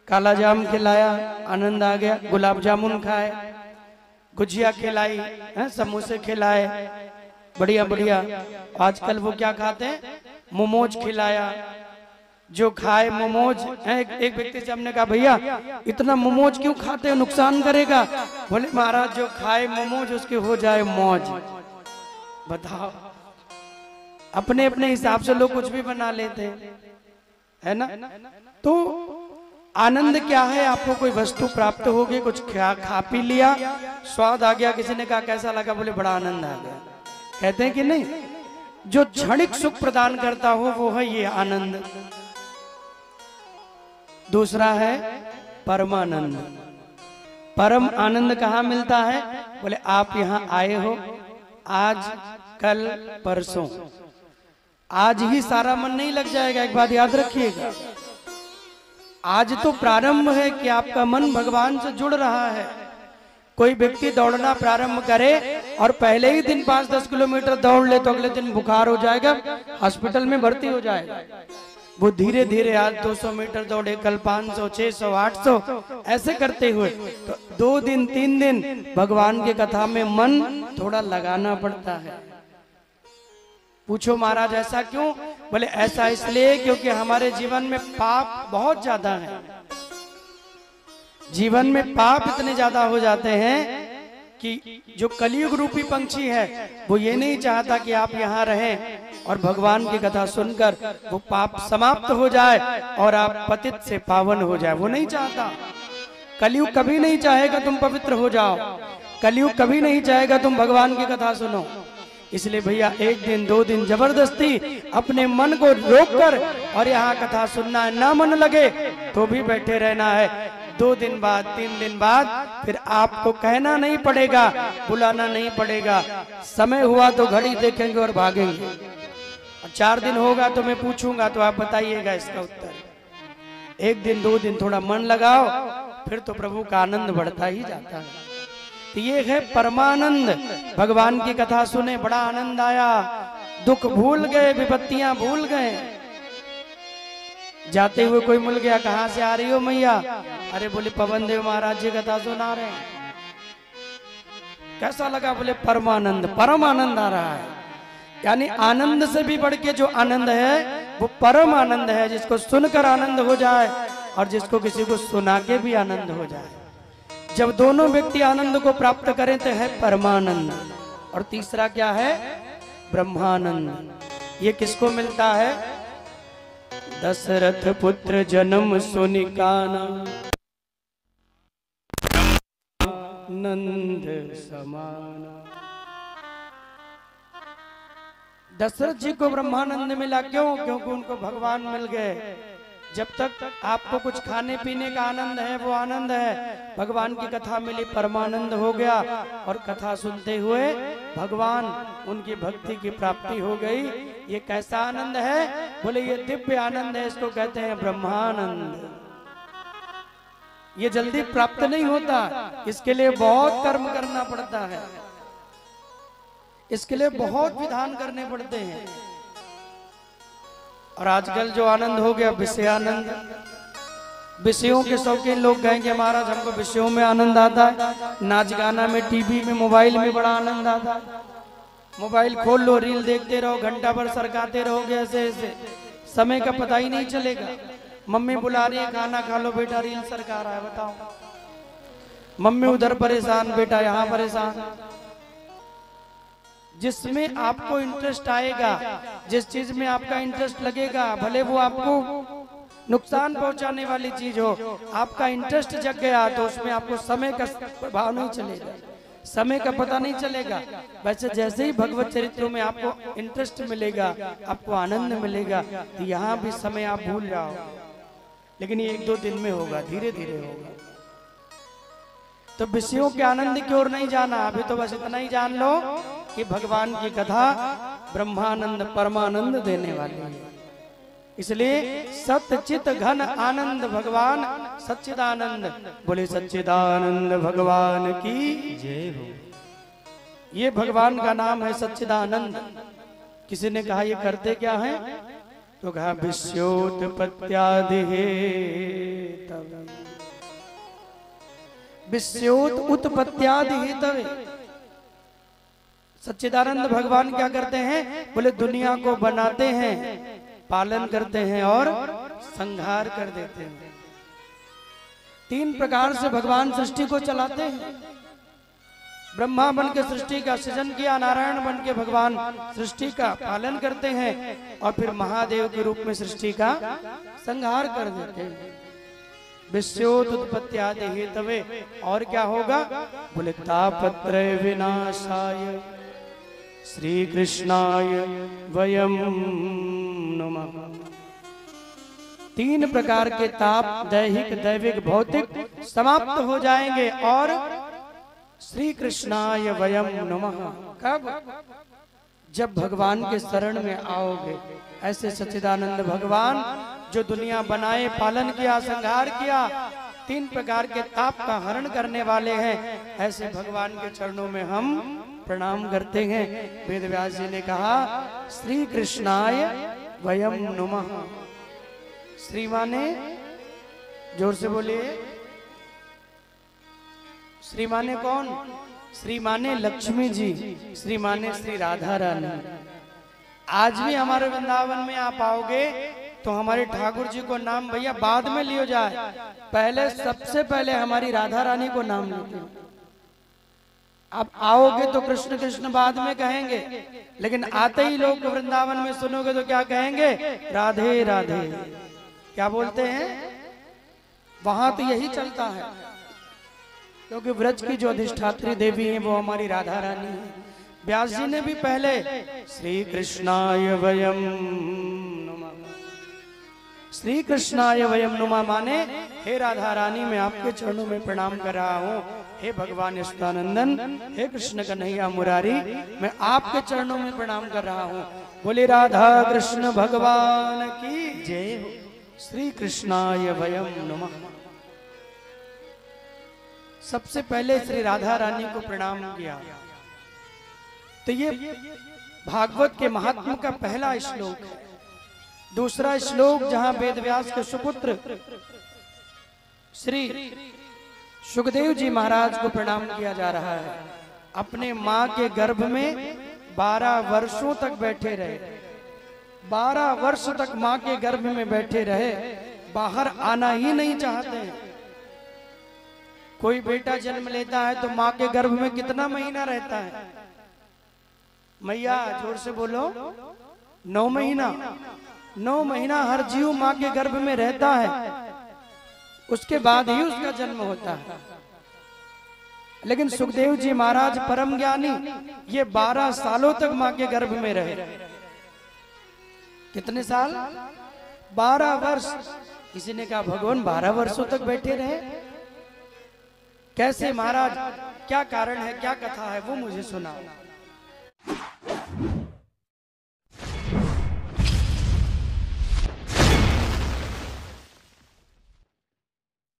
Speaker 4: काला जाम खिलाया, आनंद आ गया। गुलाब जामुन खाए, गुजिया खिलाई, समोसे खिलाए, बढ़िया बढ़िया। आजकल वो क्या खाते हैं? मोमोज खिलाया। जो खाए मोमोज, एक व्यक्ति से हमने कहा भैया इतना मोमोज क्यों खाते हो, नुकसान करेगा? बोले महाराज जो खाए मोमोज उसके हो जाए मौज। बताओ, अपने अपने हिसाब से लोग कुछ भी बना लेते हैं, है ना। तो आनंद क्या है? आपको कोई वस्तु प्राप्त हो गई, कुछ खा पी लिया, स्वाद आ गया, किसी ने कहा कैसा लगा, बोले बड़ा आनंद आ गया, कहते हैं कि नहीं? जो क्षणिक सुख प्रदान करता हो वो है ये आनंद। दूसरा है परमानंद। परम आनंद कहाँ मिलता है? बोले आप यहाँ आए हो आज, कल, परसों, आज ही सारा मन नहीं लग जाएगा, एक बात याद रखिएगा। आज तो प्रारंभ है कि आपका मन भगवान से जुड़ रहा है। कोई व्यक्ति दौड़ना प्रारंभ करे और पहले ही दिन 5-10 किलोमीटर दौड़ ले तो अगले दिन बुखार हो जाएगा, हॉस्पिटल में भर्ती हो जाएगा। वो धीरे धीरे आज 200 मीटर दौड़े, कल 500, 600, 800, ऐसे करते हुए तो 2 दिन 3 दिन भगवान की कथा में मन थोड़ा लगाना पड़ता है। पूछो महाराज ऐसा क्यों? बोले ऐसा इसलिए क्योंकि हमारे जीवन में पाप बहुत ज्यादा है। जीवन में पाप इतने ज्यादा हो जाते हैं कि जो कलयुग रूपी पंछी है वो ये नहीं चाहता कि आप यहाँ रहें और भगवान की कथा सुनकर वो पाप समाप्त हो जाए और आप पतित से पावन हो जाए, वो नहीं चाहता। कलयुग कभी नहीं चाहेगा तुम पवित्र हो जाओ, कलयुग कभी नहीं चाहेगा तुम भगवान की कथा सुनो। इसलिए भैया 1 दिन 2 दिन जबरदस्ती अपने मन को रोककर और यहाँ कथा सुनना है, ना मन लगे तो भी बैठे रहना है। 2 दिन बाद 3 दिन बाद फिर आपको कहना नहीं पड़ेगा, बुलाना नहीं पड़ेगा। समय हुआ तो घड़ी देखेंगे और भागेंगे। 4 दिन होगा तो मैं पूछूंगा तो आप बताइएगा इसका उत्तर। 1 दिन 2 दिन थोड़ा मन लगाओ, फिर तो प्रभु का आनंद बढ़ता ही जाता है। तो ये है परमानंद। भगवान की कथा सुने, बड़ा आनंद आया, दुख भूल गए, विपत्तियां भूल गए। जाते हुए कोई मिल गया, कहाँ से आ रही हो मैया? अरे बोले पवन देव महाराज जी कथा सुना रहे हैं। कैसा लगा? बोले परमानंद, परम आनंद आ रहा है। यानी आनंद से भी बढ़ के जो आनंद है वो परम आनंद है, जिसको सुनकर आनंद हो जाए और जिसको किसी को सुना के भी आनंद हो जाए। जब दोनों व्यक्ति आनंद को प्राप्त करें तो है परमानंद। और तीसरा क्या है? ब्रह्मानंद। ये किसको मिलता है? दशरथ पुत्र जन्म सुनिकाना, नंद समाना। दशरथ जी को ब्रह्मानंद मिला, क्यों? क्योंकि उनको भगवान मिल गए। जब तक आपको कुछ खाने पीने का आनंद है वो आनंद है, भगवान की कथा मिली परमानंद हो गया। और कथा सुनते हुए भगवान उनकी भक्ति की प्राप्ति हो गई। ये कैसा आनंद है? बोले ये दिव्य आनंद है, इसको कहते हैं ब्रह्मानंद। ये जल्दी प्राप्त नहीं होता, इसके लिए बहुत कर्म करना पड़ता है, इसके लिए बहुत विधान करने पड़ते हैं। और आजकल जो आनंद हो गया विषय आनंद, विषयों के शौकीन लोग कहेंगे महाराज हमको विषयों में आनंद आता है, नाच गाना में, टीवी में, मोबाइल में बड़ा आनंद आता है। मोबाइल खोल लो, रील देखते रहो, घंटा भर सरकाते रहोगे, ऐसे ऐसे समय का पता ही नहीं चलेगा। मम्मी बुला रही है खाना खा लो बेटा, रील सरका रहा है, बताओ। मम्मी उधर परेशान, बेटा यहाँ परेशान। जिसमें आपको इंटरेस्ट आएगा, जिस चीज में आपका इंटरेस्ट लगेगा, भले वो आपको नुकसान पहुंचाने वाली चीज हो, आपका इंटरेस्ट जग गया तो उसमें आपको समय का प्रभाव नहीं चलेगा, समय का पता नहीं चलेगा। वैसे जैसे ही भगवत चरित्रों में आपको इंटरेस्ट मिलेगा, आपको आनंद मिलेगा, तो यहाँ भी समय आप भूल जाओ। लेकिन ये 1-2 दिन में होगा, धीरे धीरे होगा। तो विषयों के आनंद की ओर नहीं जाना, अभी तो बस इतना ही जान लो कि भगवान की कथा ब्रह्मानंद परमानंद देने वाली है। इसलिए सच्चित घन आनंद भगवान सच्चिदानंद, बोले सच्चिदानंद भगवान की
Speaker 5: जय हो।
Speaker 4: ये भगवान का नाम है सच्चिदानंद। किसी ने कहा ये करते क्या है? तो कहा विश्योत्पत्त्यादि हेतवे, विश्योत उत्पत्त्यादि हेतवे। सच्चिदानंद भगवान क्या करते हैं? बोले दुनिया को बनाते हैं, पालन करते हैं और संहार कर देते हैं। 3 प्रकार से भगवान सृष्टि को चलाते हैं। ब्रह्मा बन के सृष्टि का सृजन किया, नारायण बन के भगवान सृष्टि का पालन करते हैं और फिर महादेव के रूप में सृष्टि का संहार कर देते हैं। विश्वोत्पत्त्यादि हेतवे। और क्या होगा? बोले तापत्रय विनाशाय श्री कृष्णाय वयम नमः। 3 प्रकार के ताप, दैहिक, दैविक, भौतिक, समाप्त हो जाएंगे और श्री कृष्णाय वयम नमः। कब? जब भगवान के शरण में आओगे। ऐसे सच्चिदानंद भगवान जो दुनिया बनाए, पालन किया, संहार किया, 3 प्रकार के ताप का हरण करने वाले हैं, ऐसे भगवान के चरणों में हम प्रणाम करते हैं। वेद व्यास जी ने कहा श्री कृष्णाय वयम नमः। श्री माने, जोर से बोलिए, श्री माने कौन? श्री माने लक्ष्मी जी, श्री माने श्री राधा रानी। आज भी हमारे वृंदावन में आप आओगे तो हमारे ठाकुर जी को नाम भैया बाद में लियो जाए, पहले सबसे पहले हमारी राधा रानी को नाम लेते हैं। अब आओगे तो कृष्ण कृष्ण बाद में कहेंगे, लेकिन आते ही लोग वृंदावन में सुनोगे तो क्या कहेंगे? राधे राधे। क्या बोलते हैं? वहां तो यही चलता है, क्योंकि व्रज की जो अधिष्ठात्री देवी है वो हमारी राधा रानी है। व्यास जी ने भी पहले श्री कृष्णाय वयम नमः, श्री कृष्णाय वयम नमः माने हे राधा रानी मैं आपके चरणों में प्रणाम कर रहा हूँ। हे भगवान यशोदानंदन, हे कृष्ण कन्हैया मुरारी, मैं आपके चरणों में प्रणाम कर रहा हूँ। बोले राधा कृष्ण भगवान की जय हो। श्री कृष्णाय वयम नमः। सबसे पहले श्री राधा रानी को प्रणाम किया। तो ये भागवत के महात्म का पहला श्लोक है। दूसरा श्लोक जहां वेदव्यास के सुपुत्र श्री सुखदेव जी महाराज को प्रणाम किया जा रहा है। अपने मां के गर्भ में 12 वर्षों तक बैठे रहे, 12 वर्ष तक मां के गर्भ में बैठे रहे, बाहर आना ही नहीं चाहते हैं। कोई बेटा जन्म लेता है तो मां के गर्भ में कितना महीना रहता है? मैया जोर से बोलो, 9 महीना। 9 महीना हर जीव मां के गर्भ में रहता है, उसके बाद ही उसका जन्म होता है। लेकिन सुखदेव जी महाराज परम ज्ञानी, ये 12 सालों तक मां के गर्भ में रहे। कितने साल? 12 वर्ष। किसी ने कहा भगवान 12 वर्षों तक बैठे रहे, कैसे महाराज? क्या कारण है, क्या कथा है, वो मुझे सुनाओ।